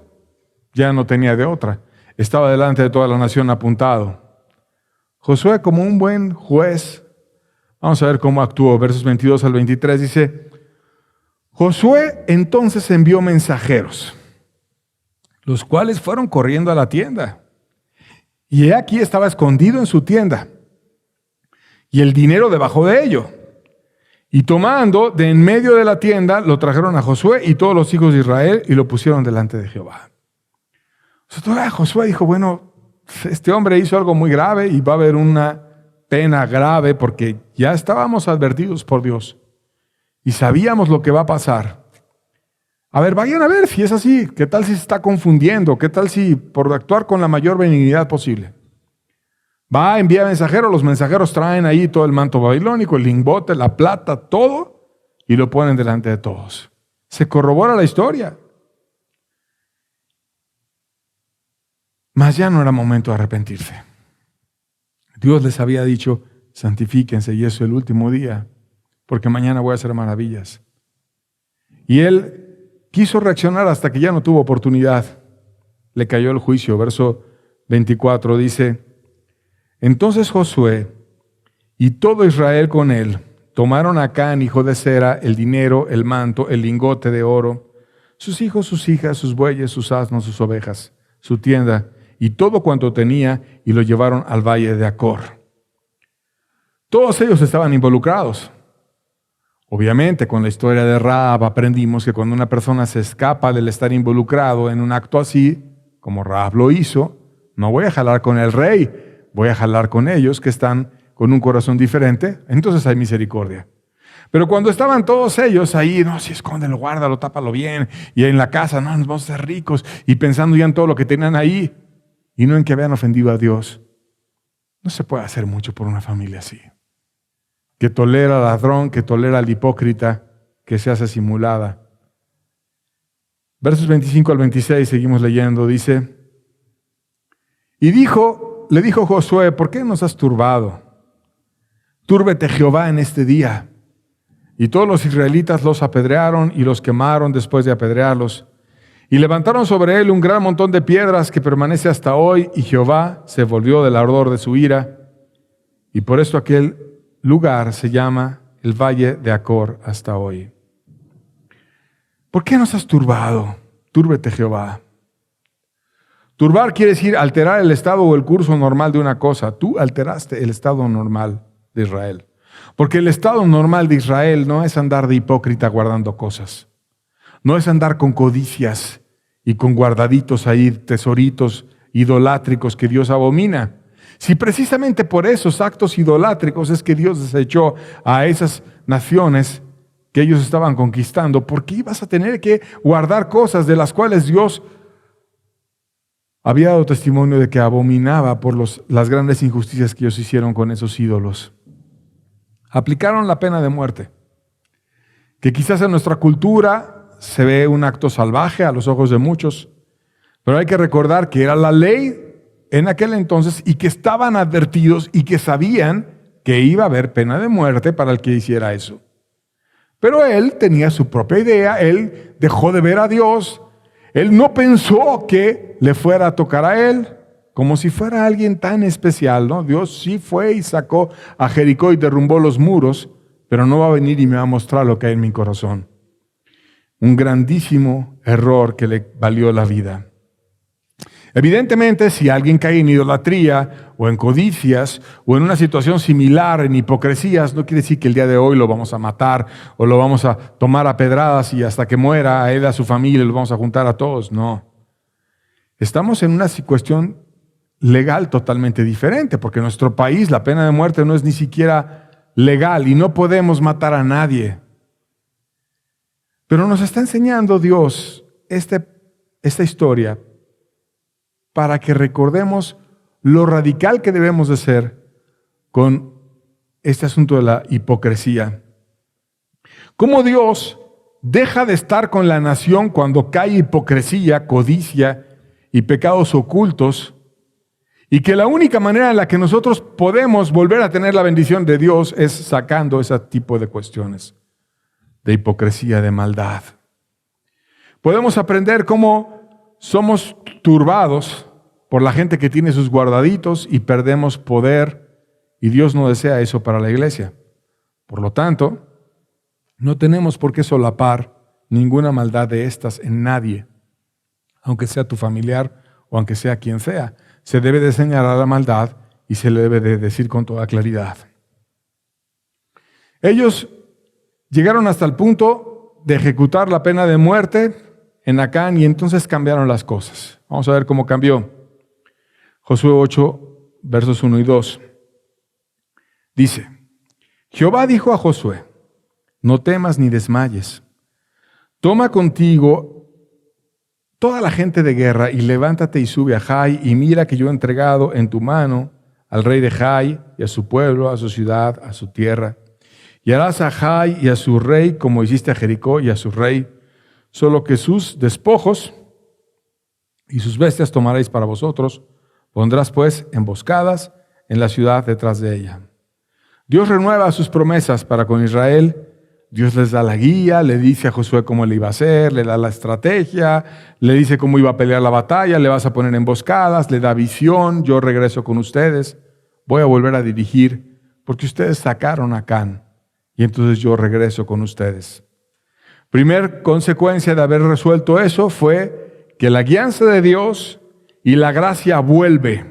Ya no tenía de otra. Estaba delante de toda la nación apuntado. Josué, como un buen juez, vamos a ver cómo actuó. Versos 22 al 23 dice, Josué entonces envió mensajeros, los cuales fueron corriendo a la tienda. Y he aquí estaba escondido en su tienda, y el dinero debajo de ello. Y tomando de en medio de la tienda, lo trajeron a Josué y todos los hijos de Israel, y lo pusieron delante de Jehová. Josué dijo, bueno, este hombre hizo algo muy grave y va a haber una pena grave, porque ya estábamos advertidos por Dios y sabíamos lo que va a pasar. A ver, vayan a ver si es así. ¿Qué tal si se está confundiendo? ¿Qué tal si por actuar con la mayor benignidad posible? Va, envía mensajeros, los mensajeros traen ahí todo el manto babilónico, el lingote, la plata, todo, y lo ponen delante de todos. Se corrobora la historia. Mas ya no era momento de arrepentirse. Dios les había dicho, santifíquense, y eso es el último día, porque mañana voy a hacer maravillas. Y él quiso reaccionar hasta que ya no tuvo oportunidad. Le cayó el juicio. Verso 24 dice, entonces Josué y todo Israel con él tomaron a Acán, hijo de Zera, el dinero, el manto, el lingote de oro, sus hijos, sus hijas, sus bueyes, sus asnos, sus ovejas, su tienda, y todo cuanto tenía, y lo llevaron al valle de Acor. Todos ellos estaban involucrados. Obviamente, con la historia de Rahab aprendimos que cuando una persona se escapa del estar involucrado en un acto así, como Rahab lo hizo, no voy a jalar con el rey, voy a jalar con ellos que están con un corazón diferente, entonces hay misericordia. Pero cuando estaban todos ellos ahí, no, si escóndelo, guárdalo, tápalo bien, y en la casa, no, nos vamos a ser ricos, y pensando ya en todo lo que tenían ahí, y no en que habían ofendido a Dios, no se puede hacer mucho por una familia así, que tolera al ladrón, que tolera al hipócrita, que se hace simulada. Versos 25 al 26, seguimos leyendo, dice, y le dijo Josué, ¿por qué nos has turbado? Túrbete Jehová en este día. Y todos los israelitas los apedrearon y los quemaron después de apedrearlos. Y levantaron sobre él un gran montón de piedras que permanece hasta hoy, y Jehová se volvió del ardor de su ira. Y por esto aquel lugar se llama el Valle de Acor hasta hoy. ¿Por qué nos has turbado? Túrbete Jehová. Turbar quiere decir alterar el estado o el curso normal de una cosa. Tú alteraste el estado normal de Israel. Porque el estado normal de Israel no es andar de hipócrita guardando cosas. No es andar con codicias y con guardaditos ahí, tesoritos idolátricos que Dios abomina. Si precisamente por esos actos idolátricos es que Dios desechó a esas naciones que ellos estaban conquistando, ¿por qué ibas a tener que guardar cosas de las cuales Dios había dado testimonio de que abominaba por las grandes injusticias que ellos hicieron con esos ídolos? Aplicaron la pena de muerte, que quizás en nuestra cultura se ve un acto salvaje a los ojos de muchos, pero hay que recordar que era la ley en aquel entonces y que estaban advertidos y que sabían que iba a haber pena de muerte para el que hiciera eso. Pero él tenía su propia idea, él dejó de ver a Dios, él no pensó que le fuera a tocar a él, como si fuera alguien tan especial, ¿no? Dios sí fue y sacó a Jericó y derrumbó los muros, pero no va a venir y me va a mostrar lo que hay en mi corazón. Un grandísimo error que le valió la vida. Evidentemente, si alguien cae en idolatría o en codicias o en una situación similar, en hipocresías, no quiere decir que el día de hoy lo vamos a matar o lo vamos a tomar a pedradas y hasta que muera a él, a su familia, lo vamos a juntar a todos. No. Estamos en una cuestión legal totalmente diferente, porque en nuestro país la pena de muerte no es ni siquiera legal y no podemos matar a nadie. Pero nos está enseñando Dios esta historia para que recordemos lo radical que debemos de ser con este asunto de la hipocresía. Cómo Dios deja de estar con la nación cuando cae hipocresía, codicia y pecados ocultos, y que la única manera en la que nosotros podemos volver a tener la bendición de Dios es sacando ese tipo de cuestiones, de hipocresía, de maldad. Podemos aprender cómo somos turbados por la gente que tiene sus guardaditos y perdemos poder, y Dios no desea eso para la iglesia. Por lo tanto, no tenemos por qué solapar ninguna maldad de estas en nadie, aunque sea tu familiar o aunque sea quien sea. Se debe de señalar la maldad y se le debe de decir con toda claridad. Ellos llegaron hasta el punto de ejecutar la pena de muerte en Acán y entonces cambiaron las cosas. Vamos a ver cómo cambió. Josué 8, versos 1 y 2. Dice, Jehová dijo a Josué, no temas ni desmayes. Toma contigo toda la gente de guerra y levántate y sube a Jai y mira que yo he entregado en tu mano al rey de Jai y a su pueblo, a su ciudad, a su tierra. Y harás a Jai y a su rey como hiciste a Jericó y a su rey, solo que sus despojos y sus bestias tomaréis para vosotros. Pondrás pues emboscadas en la ciudad detrás de ella. Dios renueva sus promesas para con Israel. Dios les da la guía, le dice a Josué cómo le iba a hacer, le da la estrategia, le dice cómo iba a pelear la batalla, le vas a poner emboscadas, le da visión, yo regreso con ustedes, voy a volver a dirigir, porque ustedes sacaron a Acán, y entonces yo regreso con ustedes. Primer consecuencia de haber resuelto eso fue que la guianza de Dios y la gracia vuelve.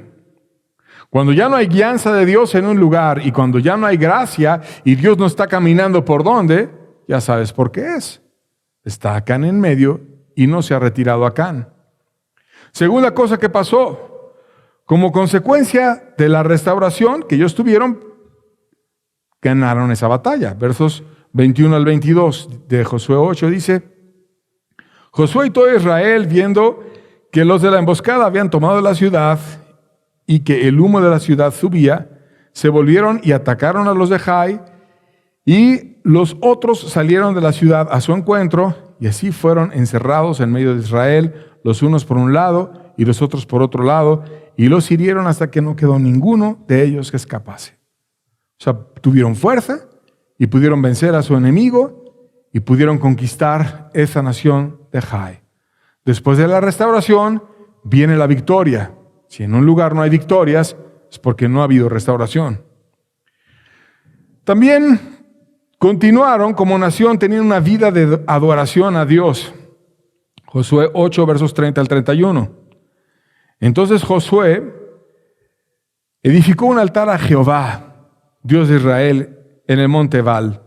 Cuando ya no hay guianza de Dios en un lugar y cuando ya no hay gracia y Dios no está caminando por dónde, ya sabes por qué es. Está Acán en medio y no se ha retirado Acán. Segunda cosa que pasó, como consecuencia de la restauración que ellos tuvieron, ganaron esa batalla. Versos 21 al 22 de Josué 8 dice, Josué y todo Israel, viendo que los de la emboscada habían tomado la ciudad y que el humo de la ciudad subía, se volvieron y atacaron a los de Jai, y los otros salieron de la ciudad a su encuentro, y así fueron encerrados en medio de Israel, los unos por un lado y los otros por otro lado, y los hirieron hasta que no quedó ninguno de ellos que escapase. O sea, tuvieron fuerza y pudieron vencer a su enemigo y pudieron conquistar esa nación de Jai. Después de la restauración viene la victoria. Si en un lugar no hay victorias, es porque no ha habido restauración. También continuaron como nación teniendo una vida de adoración a Dios. Josué 8, versos 30 al 31. Entonces Josué edificó un altar a Jehová, Dios de Israel, en el monte Ebal,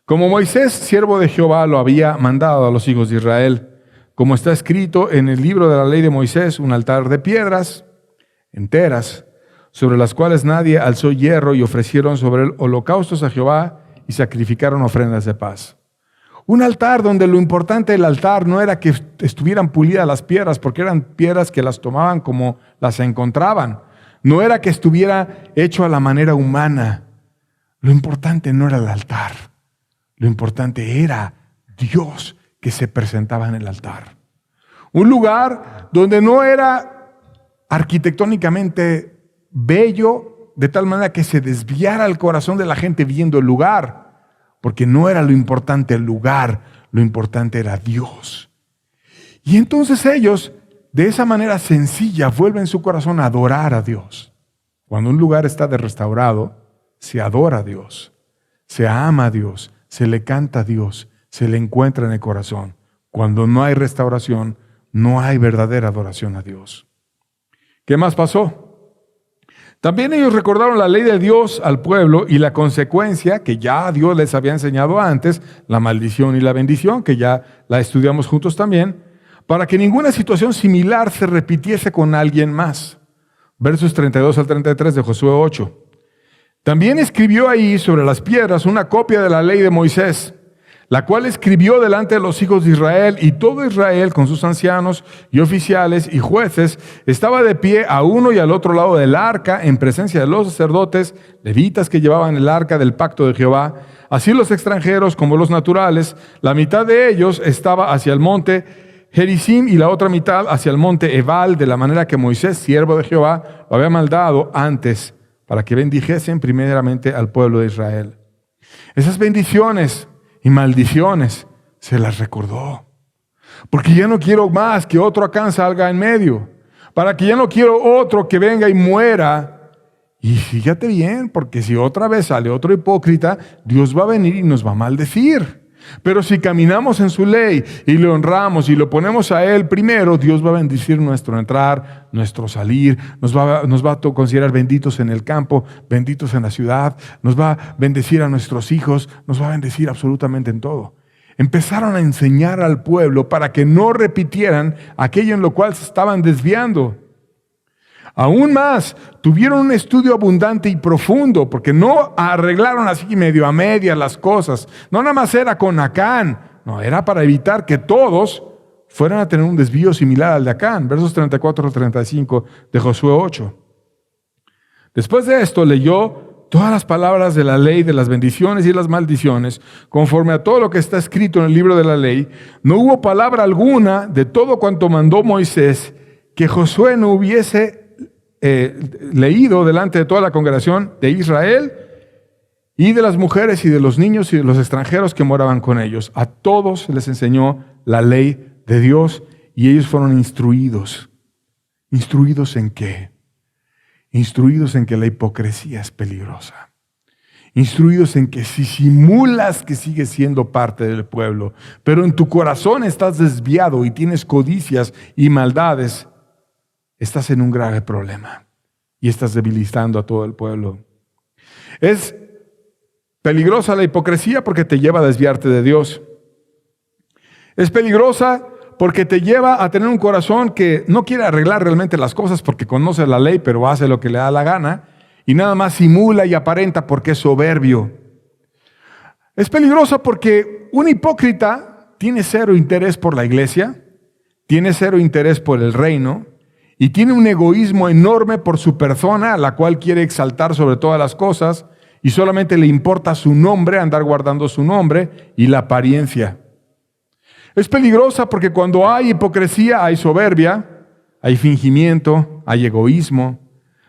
como Moisés, siervo de Jehová, lo había mandado a los hijos de Israel, como está escrito en el libro de la ley de Moisés, un altar de piedras enteras, sobre las cuales nadie alzó hierro, y ofrecieron sobre él holocaustos a Jehová y sacrificaron ofrendas de paz. Un altar donde lo importante del altar no era que estuvieran pulidas las piedras, porque eran piedras que las tomaban como las encontraban. No era que estuviera hecho a la manera humana. Lo importante no era el altar. Lo importante era Dios que se presentaba en el altar. Un lugar donde no era arquitectónicamente bello, de tal manera que se desviara el corazón de la gente viendo el lugar, porque no era lo importante el lugar, lo importante era Dios. Y entonces ellos, de esa manera sencilla, vuelven su corazón a adorar a Dios. Cuando un lugar está restaurado, se adora a Dios, se ama a Dios, se le canta a Dios, se le encuentra en el corazón. Cuando no hay restauración, no hay verdadera adoración a Dios. ¿Qué más pasó? También ellos recordaron la ley de Dios al pueblo y la consecuencia que ya Dios les había enseñado antes, la maldición y la bendición, que ya la estudiamos juntos también, para que ninguna situación similar se repitiese con alguien más. Versos 32 al 33 de Josué 8. También escribió ahí sobre las piedras una copia de la ley de Moisés, la cual escribió delante de los hijos de Israel, y todo Israel con sus ancianos y oficiales y jueces estaba de pie a uno y al otro lado del arca en presencia de los sacerdotes, levitas que llevaban el arca del pacto de Jehová, así los extranjeros como los naturales. La mitad de ellos estaba hacia el monte Gerizim y la otra mitad hacia el monte Ebal, de la manera que Moisés, siervo de Jehová, lo había mandado antes, para que bendijesen primeramente al pueblo de Israel. Esas bendiciones y maldiciones se las recordó. Porque ya no quiero más que otro Acán salga en medio. Para que ya no quiero otro que venga y muera. Y fíjate bien, porque si otra vez sale otro hipócrita, Dios va a venir y nos va a maldecir. Pero si caminamos en su ley y le honramos y lo ponemos a Él primero, Dios va a bendecir nuestro entrar, nuestro salir, nos va a considerar benditos en el campo, benditos en la ciudad, nos va a bendecir a nuestros hijos, nos va a bendecir absolutamente en todo. Empezaron a enseñar al pueblo para que no repitieran aquello en lo cual se estaban desviando. Aún más, tuvieron un estudio abundante y profundo, porque no arreglaron así medio a medias las cosas. No nada más era con Acán, no, era para evitar que todos fueran a tener un desvío similar al de Acán. Versos 34 al 35 de Josué 8. Después de esto leyó todas las palabras de la ley, de las bendiciones y las maldiciones, conforme a todo lo que está escrito en el libro de la ley. No hubo palabra alguna de todo cuanto mandó Moisés que Josué no hubiese leído delante de toda la congregación de Israel y de las mujeres y de los niños y de los extranjeros que moraban con ellos. A todos se les enseñó la ley de Dios y ellos fueron instruidos. ¿Instruidos en qué? Instruidos en que la hipocresía es peligrosa. Instruidos en que si simulas que sigues siendo parte del pueblo, pero en tu corazón estás desviado y tienes codicias y maldades, estás en un grave problema y estás debilitando a todo el pueblo. Es peligrosa la hipocresía porque te lleva a desviarte de Dios. Es peligrosa porque te lleva a tener un corazón que no quiere arreglar realmente las cosas porque conoce la ley, pero hace lo que le da la gana y nada más simula y aparenta porque es soberbio. Es peligrosa porque un hipócrita tiene cero interés por la iglesia, tiene cero interés por el reino, y tiene un egoísmo enorme por su persona, a la cual quiere exaltar sobre todas las cosas, y solamente le importa su nombre, andar guardando su nombre y la apariencia. Es peligrosa porque cuando hay hipocresía hay soberbia, hay fingimiento, hay egoísmo,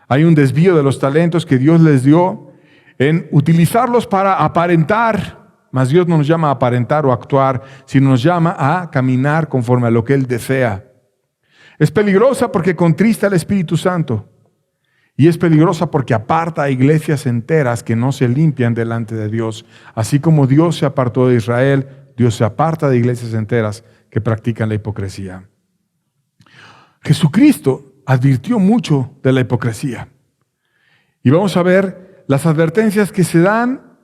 hay un desvío de los talentos que Dios les dio en utilizarlos para aparentar, mas Dios no nos llama a aparentar o actuar, sino nos llama a caminar conforme a lo que Él desea. Es peligrosa porque contrista al Espíritu Santo. Y es peligrosa porque aparta a iglesias enteras que no se limpian delante de Dios. Así como Dios se apartó de Israel, Dios se aparta de iglesias enteras que practican la hipocresía. Jesucristo advirtió mucho de la hipocresía. Y vamos a ver las advertencias que se dan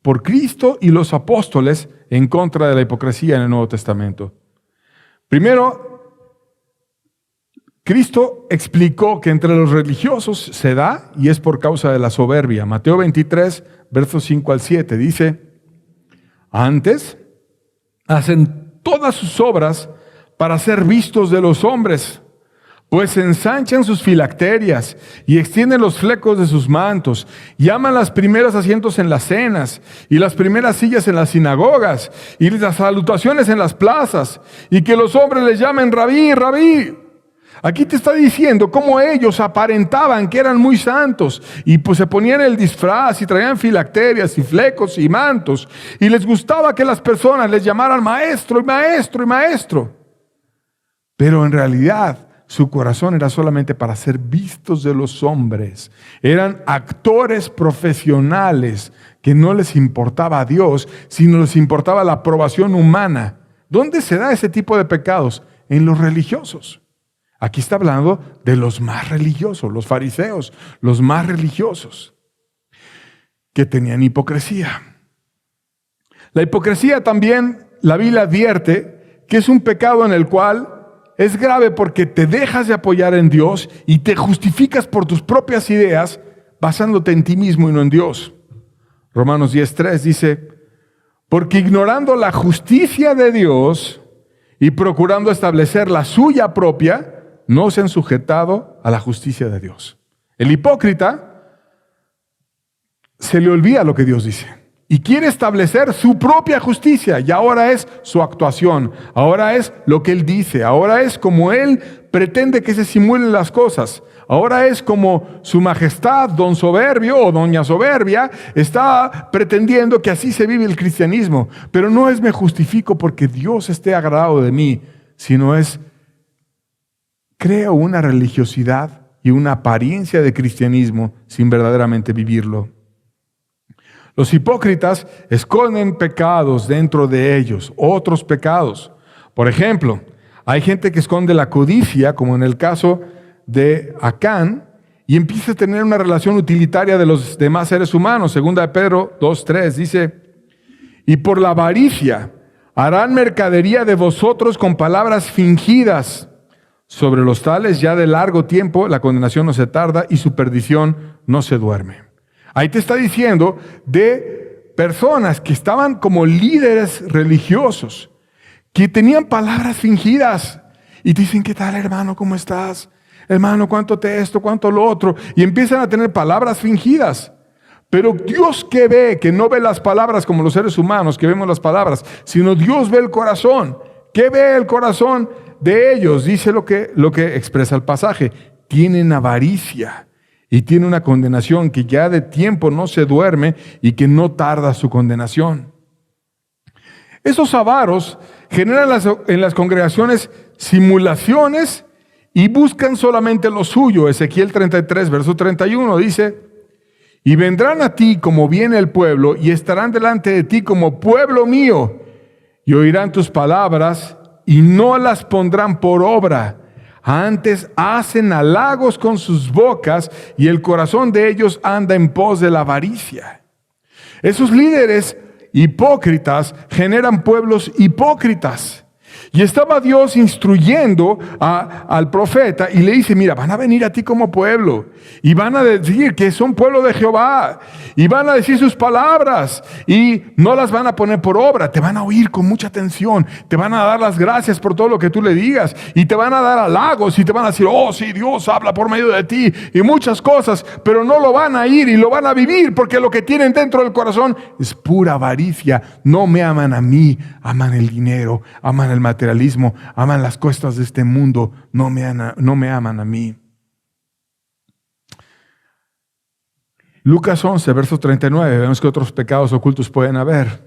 por Cristo y los apóstoles en contra de la hipocresía en el Nuevo Testamento. Primero, Cristo explicó que entre los religiosos se da y es por causa de la soberbia. Mateo 23, versos 5 al 7, dice: antes hacen todas sus obras para ser vistos de los hombres, pues ensanchan sus filacterias y extienden los flecos de sus mantos, y aman los primeros asientos en las cenas, y las primeras sillas en las sinagogas, y las salutaciones en las plazas, y que los hombres les llamen rabí, rabí. Aquí te está diciendo cómo ellos aparentaban que eran muy santos, y pues se ponían el disfraz, y traían filacterias, y flecos, y mantos, y les gustaba que las personas les llamaran maestro, y maestro, y maestro. Pero en realidad, su corazón era solamente para ser vistos de los hombres. Eran actores profesionales que no les importaba a Dios, sino les importaba la aprobación humana. ¿Dónde se da ese tipo de pecados? En los religiosos. Aquí está hablando de los más religiosos, los fariseos, los más religiosos, que tenían hipocresía. La hipocresía también, la Biblia advierte que es un pecado en el cual es grave porque te dejas de apoyar en Dios y te justificas por tus propias ideas basándote en ti mismo y no en Dios. Romanos 10:3 dice: porque ignorando la justicia de Dios y procurando establecer la suya propia, no se han sujetado a la justicia de Dios. El hipócrita se le olvida lo que Dios dice y quiere establecer su propia justicia, y ahora es su actuación, ahora es lo que él dice, ahora es como él pretende que se simulen las cosas, ahora es como su majestad, don soberbio o doña soberbia, está pretendiendo que así se vive el cristianismo. Pero no es me justifico porque Dios esté agradado de mí, sino es creo una religiosidad y una apariencia de cristianismo sin verdaderamente vivirlo. Los hipócritas esconden pecados dentro de ellos, otros pecados. Por ejemplo, hay gente que esconde la codicia, como en el caso de Acán, y empieza a tener una relación utilitaria de los demás seres humanos. Segunda de Pedro 2:3 dice: y por la avaricia harán mercadería de vosotros con palabras fingidas. Sobre los tales ya de largo tiempo la condenación no se tarda y su perdición no se duerme. Ahí te está diciendo de personas que estaban como líderes religiosos, que tenían palabras fingidas y te dicen: ¿qué tal, hermano? ¿Cómo estás? Hermano, ¿cuánto te esto? ¿Cuánto lo otro? Y empiezan a tener palabras fingidas. Pero Dios, que ve, que no ve las palabras como los seres humanos que vemos las palabras, sino Dios ve el corazón. ¿Qué ve el corazón de ellos? Dice lo que expresa el pasaje: tienen avaricia. Y tiene una condenación que ya de tiempo no se duerme y que no tarda su condenación. Esos avaros generan en las congregaciones simulaciones y buscan solamente lo suyo. Ezequiel 33, verso 31 dice: y vendrán a ti como viene el pueblo y estarán delante de ti como pueblo mío y oirán tus palabras y no las pondrán por obra. Antes hacen halagos con sus bocas y el corazón de ellos anda en pos de la avaricia. Esos líderes hipócritas generan pueblos hipócritas. Y estaba Dios instruyendo al profeta y le dice: mira, van a venir a ti como pueblo y van a decir que son pueblo de Jehová y van a decir sus palabras y no las van a poner por obra. Te van a oír con mucha atención, te van a dar las gracias por todo lo que tú le digas y te van a dar halagos y te van a decir: oh sí, Dios habla por medio de ti y muchas cosas, pero no lo van a ir y lo van a vivir porque lo que tienen dentro del corazón es pura avaricia. No me aman a mí, aman el dinero, aman el materialismo, aman las cosas de este mundo, no me aman a mí. Lucas 11, verso 39, vemos que otros pecados ocultos pueden haber.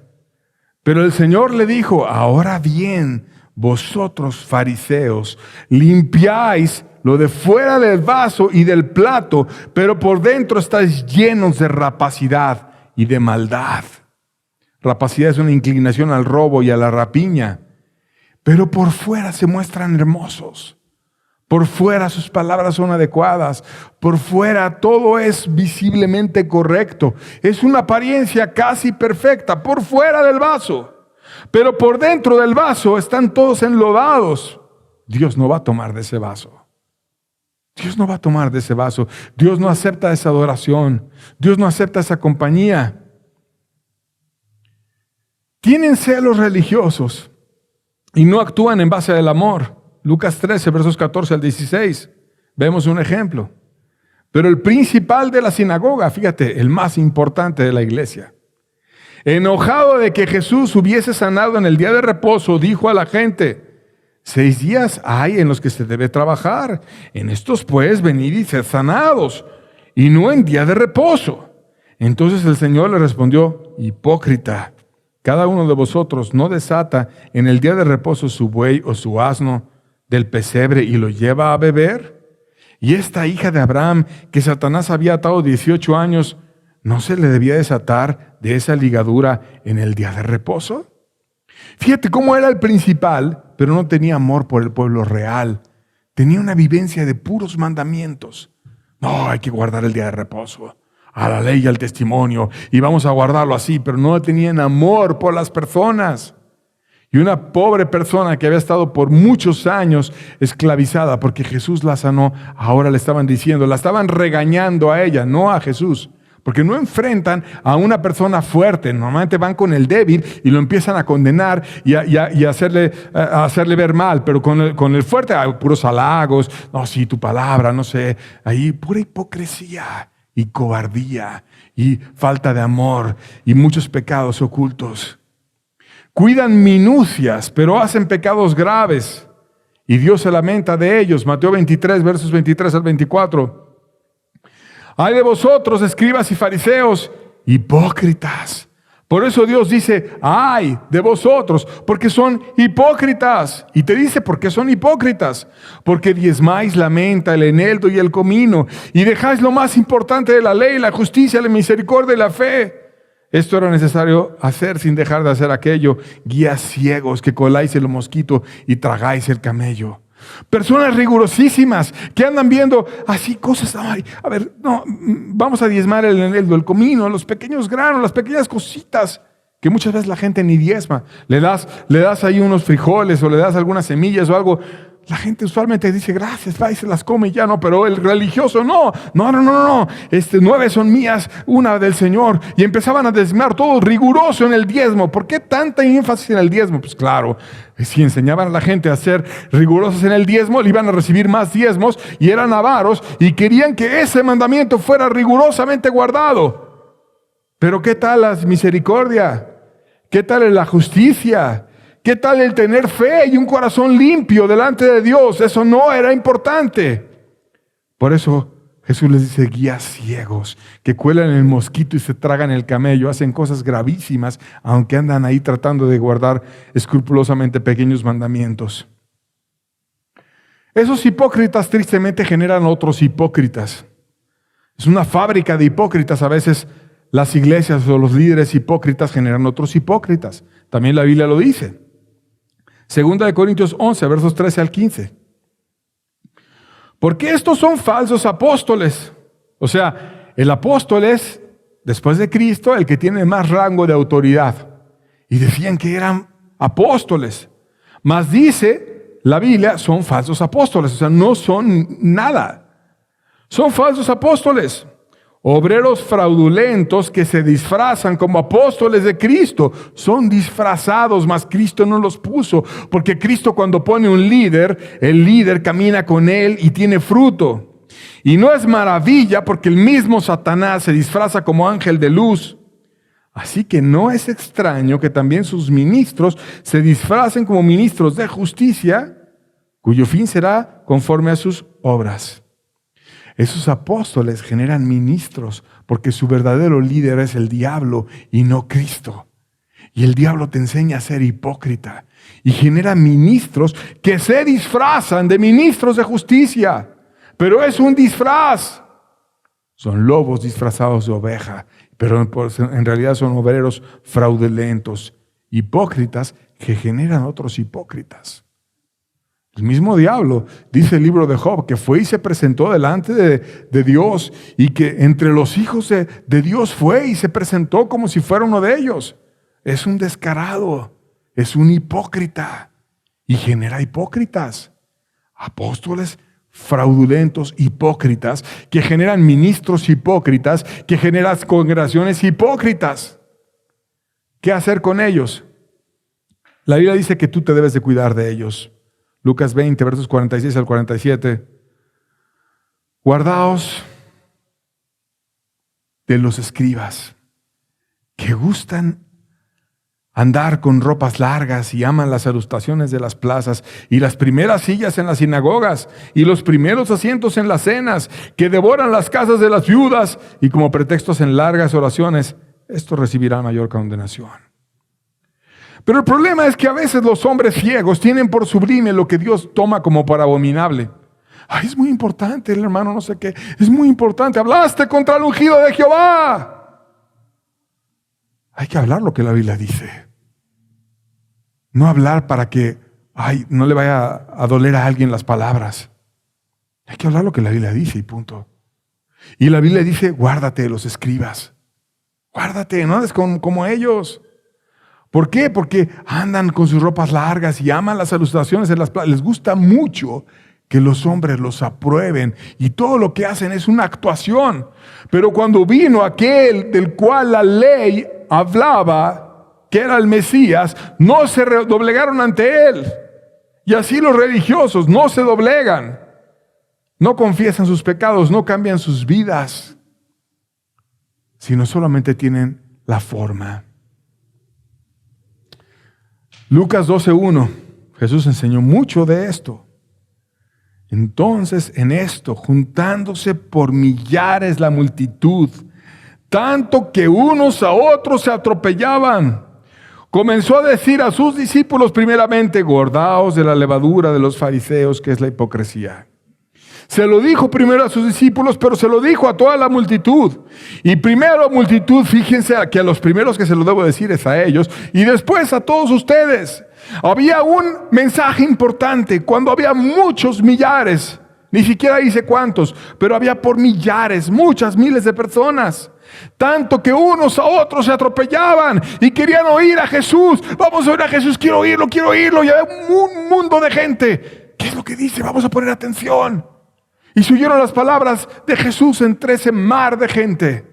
Pero el Señor le dijo: ahora bien, vosotros fariseos, limpiáis lo de fuera del vaso y del plato, pero por dentro estáis llenos de rapacidad y de maldad. Rapacidad es una inclinación al robo y a la rapiña. Pero por fuera se muestran hermosos. Por fuera sus palabras son adecuadas. Por fuera todo es visiblemente correcto. Es una apariencia casi perfecta por fuera del vaso. Pero por dentro del vaso están todos enlodados. Dios no va a tomar de ese vaso. Dios no va a tomar de ese vaso. Dios no acepta esa adoración. Dios no acepta esa compañía. Tienen celos religiosos y no actúan en base al amor. Lucas 13, versos 14 al 16. Vemos un ejemplo. Pero el principal de la sinagoga, fíjate, el más importante de la iglesia, enojado de que Jesús hubiese sanado en el día de reposo, dijo a la gente: 6 días hay en los que se debe trabajar. En estos pues venid y sed sanados, y no en día de reposo. Entonces el Señor le respondió: hipócrita, cada uno de vosotros no desata en el día de reposo su buey o su asno del pesebre y lo lleva a beber. Y esta hija de Abraham, que Satanás había atado 18 años, ¿no se le debía desatar de esa ligadura en el día de reposo? Fíjate cómo era el principal, pero no tenía amor por el pueblo real. Tenía una vivencia de puros mandamientos. No, hay que guardar el día de reposo, a la ley y al testimonio, y vamos a guardarlo así, pero no tenían amor por las personas. Y una pobre persona que había estado por muchos años esclavizada porque Jesús la sanó, ahora le estaban diciendo, la estaban regañando a ella, no a Jesús. Porque no enfrentan a una persona fuerte, normalmente van con el débil y lo empiezan a condenar y a hacerle ver mal, pero con el fuerte hay puros halagos, no, sí, tu palabra, no sé, ahí pura hipocresía y cobardía y falta de amor y muchos pecados ocultos. Cuidan minucias, pero hacen pecados graves y Dios se lamenta de ellos. Mateo 23, versos 23 al 24. Ay de vosotros, escribas y fariseos, hipócritas. Por eso Dios dice, ay de vosotros, porque son hipócritas. Y te dice, ¿por qué son hipócritas? Porque diezmáis la menta, el eneldo y el comino, y dejáis lo más importante de la ley, la justicia, la misericordia y la fe. Esto era necesario hacer sin dejar de hacer aquello. Guías ciegos que coláis el mosquito y tragáis el camello. Personas rigurosísimas que andan viendo así cosas. Ay, a ver, no, vamos a diezmar el eneldo, el comino, los pequeños granos, las pequeñas cositas que muchas veces la gente ni diezma. Le das ahí unos frijoles o le das algunas semillas o algo. La gente usualmente dice gracias, va y se las come y ya no, pero el religioso no. 9 son mías, una del Señor. Y empezaban a diezmar todo riguroso en el diezmo. ¿Por qué tanta énfasis en el diezmo? Pues claro, si enseñaban a la gente a ser rigurosos en el diezmo, le iban a recibir más diezmos y eran avaros y querían que ese mandamiento fuera rigurosamente guardado. Pero ¿qué tal la misericordia? ¿Qué tal la justicia? ¿Qué tal el tener fe y un corazón limpio delante de Dios? Eso no era importante. Por eso Jesús les dice, guías ciegos, que cuelan el mosquito y se tragan el camello, hacen cosas gravísimas, aunque andan ahí tratando de guardar escrupulosamente pequeños mandamientos. Esos hipócritas tristemente generan otros hipócritas. Es una fábrica de hipócritas. A veces las iglesias o los líderes hipócritas generan otros hipócritas. También la Biblia lo dice. Segunda de Corintios 11, versos 13 al 15. Porque estos son falsos apóstoles. O sea, el apóstol es, después de Cristo, el que tiene más rango de autoridad. Y decían que eran apóstoles. Mas dice la Biblia, son falsos apóstoles. O sea, no son nada. Son falsos apóstoles. Obreros fraudulentos que se disfrazan como apóstoles de Cristo. Son disfrazados, mas Cristo no los puso. Porque Cristo, cuando pone un líder, el líder camina con él y tiene fruto. Y no es maravilla porque el mismo Satanás se disfraza como ángel de luz. Así que no es extraño que también sus ministros se disfracen como ministros de justicia, cuyo fin será conforme a sus obras. Esos apóstoles generan ministros porque su verdadero líder es el diablo y no Cristo. Y el diablo te enseña a ser hipócrita y genera ministros que se disfrazan de ministros de justicia. Pero es un disfraz. Son lobos disfrazados de oveja, pero en realidad son obreros fraudulentos, hipócritas que generan otros hipócritas. El mismo diablo, dice el libro de Job, que fue y se presentó delante de Dios y que entre los hijos de Dios fue y se presentó como si fuera uno de ellos. Es un descarado, es un hipócrita y genera hipócritas, apóstoles fraudulentos, hipócritas, que generan ministros hipócritas, que generan congregaciones hipócritas. ¿Qué hacer con ellos? La Biblia dice que tú te debes de cuidar de ellos. Lucas 20, versos 46 al 47. Guardaos de los escribas que gustan andar con ropas largas y aman las salutaciones de las plazas y las primeras sillas en las sinagogas y los primeros asientos en las cenas, que devoran las casas de las viudas y como pretextos en largas oraciones, estos recibirán mayor condenación. Pero el problema es que a veces los hombres ciegos tienen por sublime lo que Dios toma como por abominable. Ay, es muy importante, el hermano no sé qué, es muy importante, hablaste contra el ungido de Jehová. Hay que hablar lo que la Biblia dice. No hablar para que no le vaya a doler a alguien las palabras. Hay que hablar lo que la Biblia dice y punto. Y la Biblia dice, guárdate de los escribas. Guárdate, no andes como ellos. ¿Por qué? Porque andan con sus ropas largas y aman las salutaciones en las plazas. Les gusta mucho que los hombres los aprueben y todo lo que hacen es una actuación. Pero cuando vino aquel del cual la ley hablaba, que era el Mesías, no se doblegaron ante él. Y así los religiosos no se doblegan, no confiesan sus pecados, no cambian sus vidas, sino solamente tienen la forma. Lucas 12:1, Jesús enseñó mucho de esto. Entonces, en esto, juntándose por millares la multitud, tanto que unos a otros se atropellaban, comenzó a decir a sus discípulos primeramente, guardaos de la levadura de los fariseos, que es la hipocresía. Se lo dijo primero a sus discípulos, pero se lo dijo a toda la multitud. Y primero multitud, fíjense que a los primeros que se lo debo decir es a ellos, y después a todos ustedes. Había un mensaje importante cuando había muchos millares, ni siquiera dice cuántos, pero había por millares, muchas miles de personas. Tanto que unos a otros se atropellaban y querían oír a Jesús. Vamos a oír a Jesús, quiero oírlo. Y había un mundo de gente. ¿Qué es lo que dice? Vamos a poner atención. Y se oyeron las palabras de Jesús entre ese mar de gente.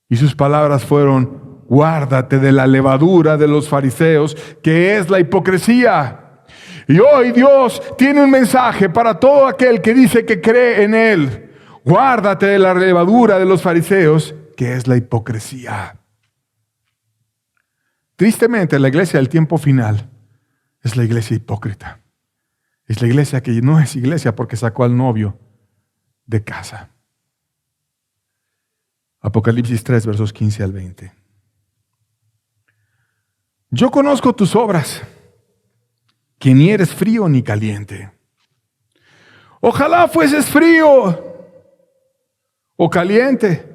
Y sus palabras fueron, guárdate de la levadura de los fariseos, que es la hipocresía. Y hoy Dios tiene un mensaje para todo aquel que dice que cree en Él. Guárdate de la levadura de los fariseos, que es la hipocresía. Tristemente, la iglesia del tiempo final es la iglesia hipócrita. Es la iglesia que no es iglesia porque sacó al novio de casa. Apocalipsis 3, versos 15 al 20. Yo conozco tus obras, que ni eres frío ni caliente. Ojalá fueses frío o caliente.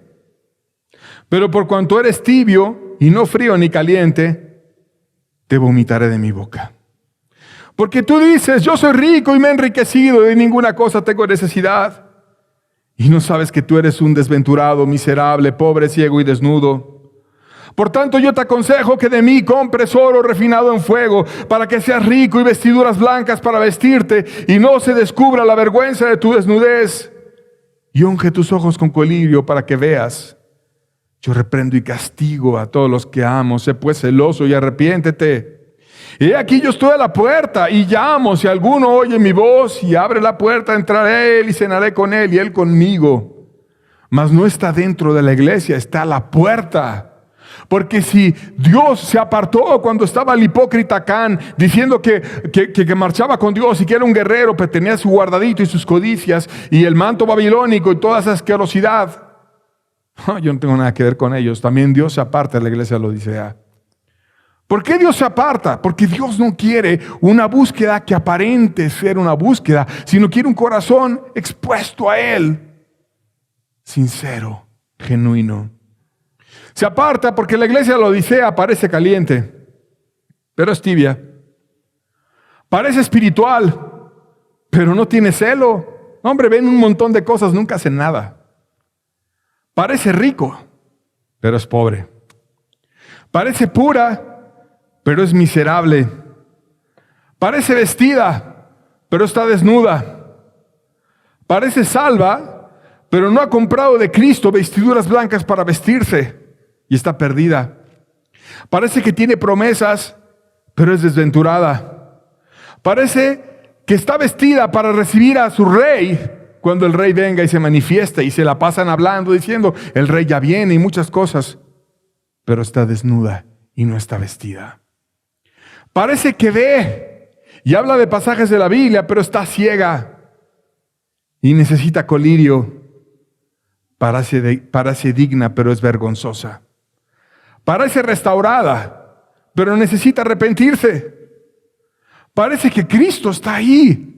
Pero por cuanto eres tibio y no frío ni caliente, te vomitaré de mi boca. Porque tú dices, yo soy rico y me he enriquecido, y de ninguna cosa tengo necesidad. Y no sabes que tú eres un desventurado, miserable, pobre, ciego y desnudo. Por tanto, yo te aconsejo que de mí compres oro refinado en fuego, para que seas rico, y vestiduras blancas para vestirte, y no se descubra la vergüenza de tu desnudez. Y unge tus ojos con colirio para que veas. Yo reprendo y castigo a todos los que amo. Sé pues celoso y arrepiéntete. He aquí yo estoy a la puerta y llamo. Si alguno oye mi voz y abre la puerta, entraré a él y cenaré con él y él conmigo. Mas no está dentro de la iglesia, está a la puerta. Porque si Dios se apartó cuando estaba el hipócrita Acán, diciendo que marchaba con Dios y que era un guerrero, pero tenía su guardadito y sus codicias y el manto babilónico y toda esa asquerosidad, yo no tengo nada que ver con ellos. También Dios se aparta de la iglesia de la Odisea. ¿Por qué Dios se aparta? Porque Dios no quiere una búsqueda que aparente ser una búsqueda, sino quiere un corazón expuesto a Él, sincero, genuino. Se aparta porque la iglesia de la Odisea parece caliente, pero es tibia. Parece espiritual, pero no tiene celo. Hombre, ven un montón de cosas, nunca hace nada. Parece rico, pero es pobre. Parece pura, pero es miserable. Parece vestida, pero está desnuda. Parece salva, pero no ha comprado de Cristo vestiduras blancas para vestirse y está perdida. Parece que tiene promesas, pero es desventurada. Parece que está vestida para recibir a su rey cuando el rey venga y se manifieste, y se la pasan hablando, diciendo, el rey ya viene y muchas cosas, pero está desnuda y no está vestida. Parece que ve y habla de pasajes de la Biblia, pero está ciega y necesita colirio. Parece digna, pero es vergonzosa. Parece restaurada, pero necesita arrepentirse. Parece que Cristo está ahí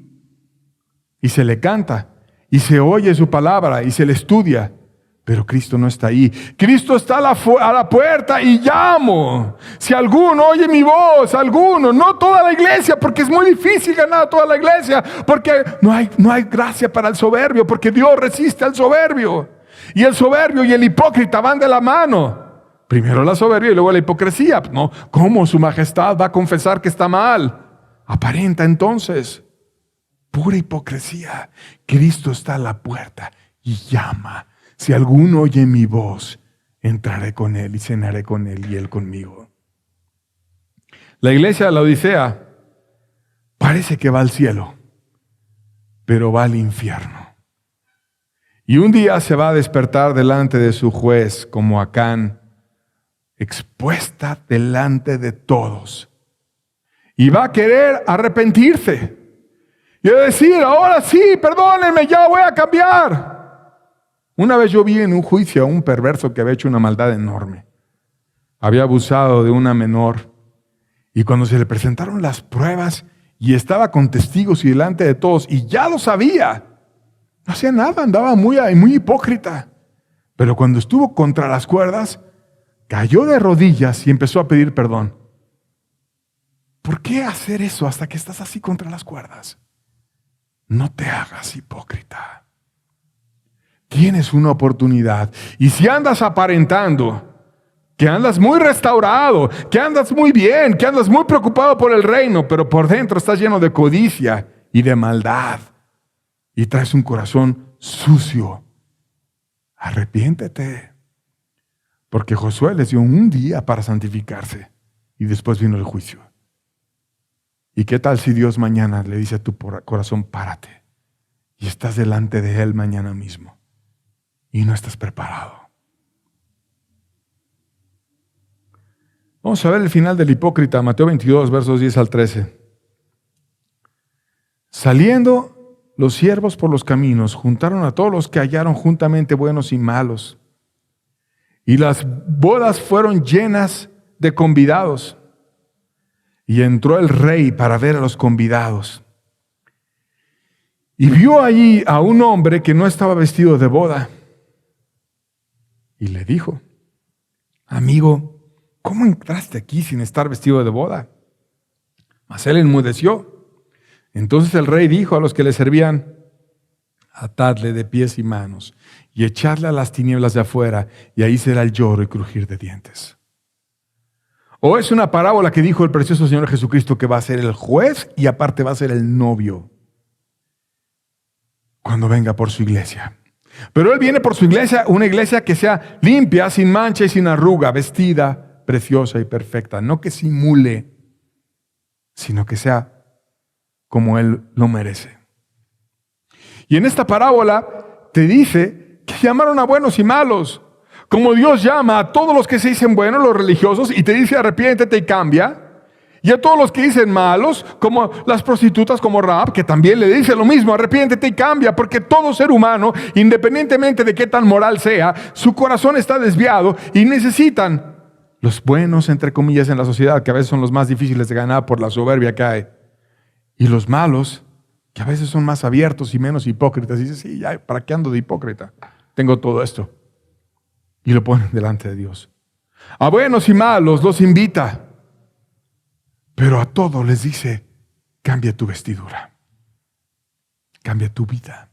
y se le canta y se oye su palabra y se le estudia, pero Cristo no está ahí. Cristo está a la puerta y llamo. Si alguno oye mi voz, alguno, no toda la iglesia, porque es muy difícil ganar a toda la iglesia, porque no hay gracia para el soberbio, porque Dios resiste al soberbio. Y el soberbio y el hipócrita van de la mano. Primero la soberbia y luego la hipocresía. No, ¿cómo su majestad va a confesar que está mal? Aparenta entonces. Pura hipocresía. Cristo está a la puerta y llama. Si alguno oye mi voz, entraré con él y cenaré con él y él conmigo. La iglesia de la Odisea parece que va al cielo, pero va al infierno. Y un día se va a despertar delante de su juez como Acán, expuesta delante de todos. Y va a querer arrepentirse. Y a decir, ahora sí, perdónenme, ya voy a cambiar. Una vez yo vi en un juicio a un perverso que había hecho una maldad enorme. Había abusado de una menor. Y cuando se le presentaron las pruebas y estaba con testigos y delante de todos, y ya lo sabía, no hacía nada, andaba muy hipócrita. Pero cuando estuvo contra las cuerdas, cayó de rodillas y empezó a pedir perdón. ¿Por qué hacer eso hasta que estás así contra las cuerdas? No te hagas hipócrita. Tienes una oportunidad. Y si andas aparentando que andas muy restaurado, que andas muy bien, que andas muy preocupado por el reino, pero por dentro estás lleno de codicia y de maldad, y traes un corazón sucio, arrepiéntete. Porque Josué les dio un día para santificarse y después vino el juicio. ¿Y qué tal si Dios mañana le dice a tu corazón, párate, y estás delante de Él mañana mismo y no estás preparado? Vamos a ver el final del hipócrita, Mateo 22, versos 10 al 13. Saliendo los siervos por los caminos, juntaron a todos los que hallaron juntamente buenos y malos. Y las bodas fueron llenas de convidados. Y entró el rey para ver a los convidados. Y vio allí a un hombre que no estaba vestido de boda. Y le dijo, amigo, ¿cómo entraste aquí sin estar vestido de boda? Mas él enmudeció. Entonces el rey dijo a los que le servían, atadle de pies y manos y echadle a las tinieblas de afuera, y ahí será el lloro y crujir de dientes. O es una parábola que dijo el precioso Señor Jesucristo, que va a ser el juez y aparte va a ser el novio cuando venga por su iglesia. Pero Él viene por su iglesia, una iglesia que sea limpia, sin mancha y sin arruga, vestida, preciosa y perfecta. No que simule, sino que sea como Él lo merece. Y en esta parábola te dice que llamaron a buenos y malos. Como Dios llama a todos los que se dicen buenos, los religiosos, y te dice arrepiéntete y cambia. Y a todos los que dicen malos, como las prostitutas, como Rahab, que también le dice lo mismo, arrepiéntete y cambia, porque todo ser humano, independientemente de qué tan moral sea, su corazón está desviado y necesitan los buenos, entre comillas, en la sociedad, que a veces son los más difíciles de ganar por la soberbia que hay. Y los malos, que a veces son más abiertos y menos hipócritas. Y dices, sí, ya, ¿para qué ando de hipócrita? Tengo todo esto. Y lo ponen delante de Dios. A buenos y malos los invita. Pero a todos les dice, cambia tu vestidura. Cambia tu vida.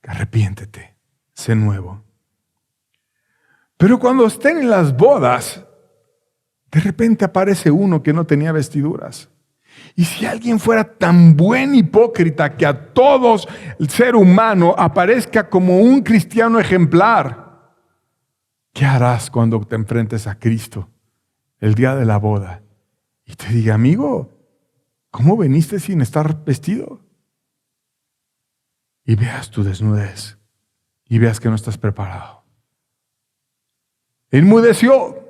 Arrepiéntete. Sé nuevo. Pero cuando estén en las bodas, de repente aparece uno que no tenía vestiduras. Y si alguien fuera tan buen hipócrita que a todos el ser humano aparezca como un cristiano ejemplar, ¿qué harás cuando te enfrentes a Cristo el día de la boda y te diga, amigo, ¿cómo viniste sin estar vestido? Y veas tu desnudez y veas que no estás preparado. Enmudeció.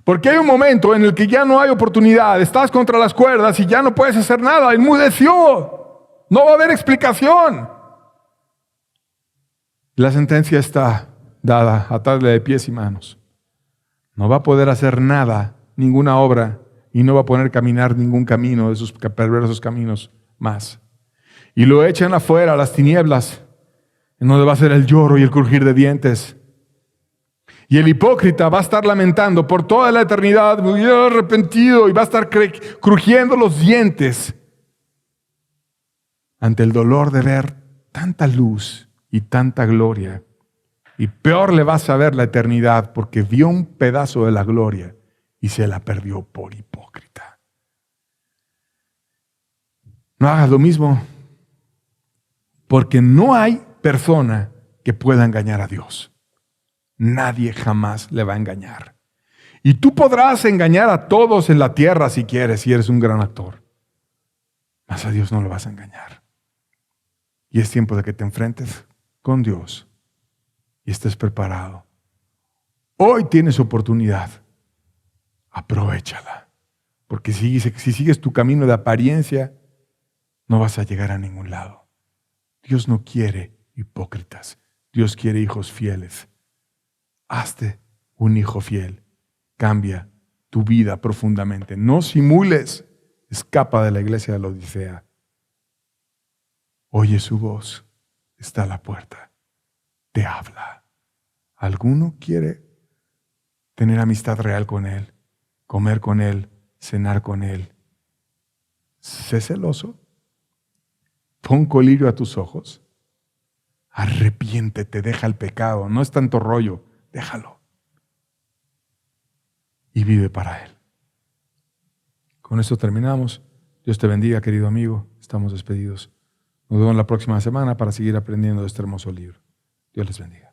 Porque hay un momento en el que ya no hay oportunidad, estás contra las cuerdas y ya no puedes hacer nada. Enmudeció. No va a haber explicación. La sentencia está dada, atarle de pies y manos. No va a poder hacer nada, ninguna obra, y no va a poder caminar ningún camino de sus perversos caminos más. Y lo echan afuera a las tinieblas, en donde va a ser el lloro y el crujir de dientes. Y el hipócrita va a estar lamentando por toda la eternidad, muy arrepentido, y va a estar crujiendo los dientes ante el dolor de ver tanta luz y tanta gloria. Y peor le va a saber la eternidad porque vio un pedazo de la gloria y se la perdió por hipócrita. No hagas lo mismo, porque no hay persona que pueda engañar a Dios. Nadie jamás le va a engañar. Y tú podrás engañar a todos en la tierra si quieres, si eres un gran actor. Mas a Dios no lo vas a engañar. Y es tiempo de que te enfrentes con Dios y estés preparado. Hoy tienes oportunidad. Aprovéchala. Porque si sigues tu camino de apariencia, no vas a llegar a ningún lado. Dios no quiere hipócritas. Dios quiere hijos fieles. Hazte un hijo fiel. Cambia tu vida profundamente. No simules. Escapa de la iglesia de la Odisea. Oye su voz. Está a la puerta. Te habla. ¿Alguno quiere tener amistad real con Él? Comer con Él. Cenar con Él. Sé celoso. Pon colirio a tus ojos. Arrepiéntete. Deja el pecado. No es tanto rollo. Déjalo. Y vive para Él. Con esto terminamos. Dios te bendiga, querido amigo. Estamos despedidos. Nos vemos la próxima semana para seguir aprendiendo de este hermoso libro. Dios les bendiga.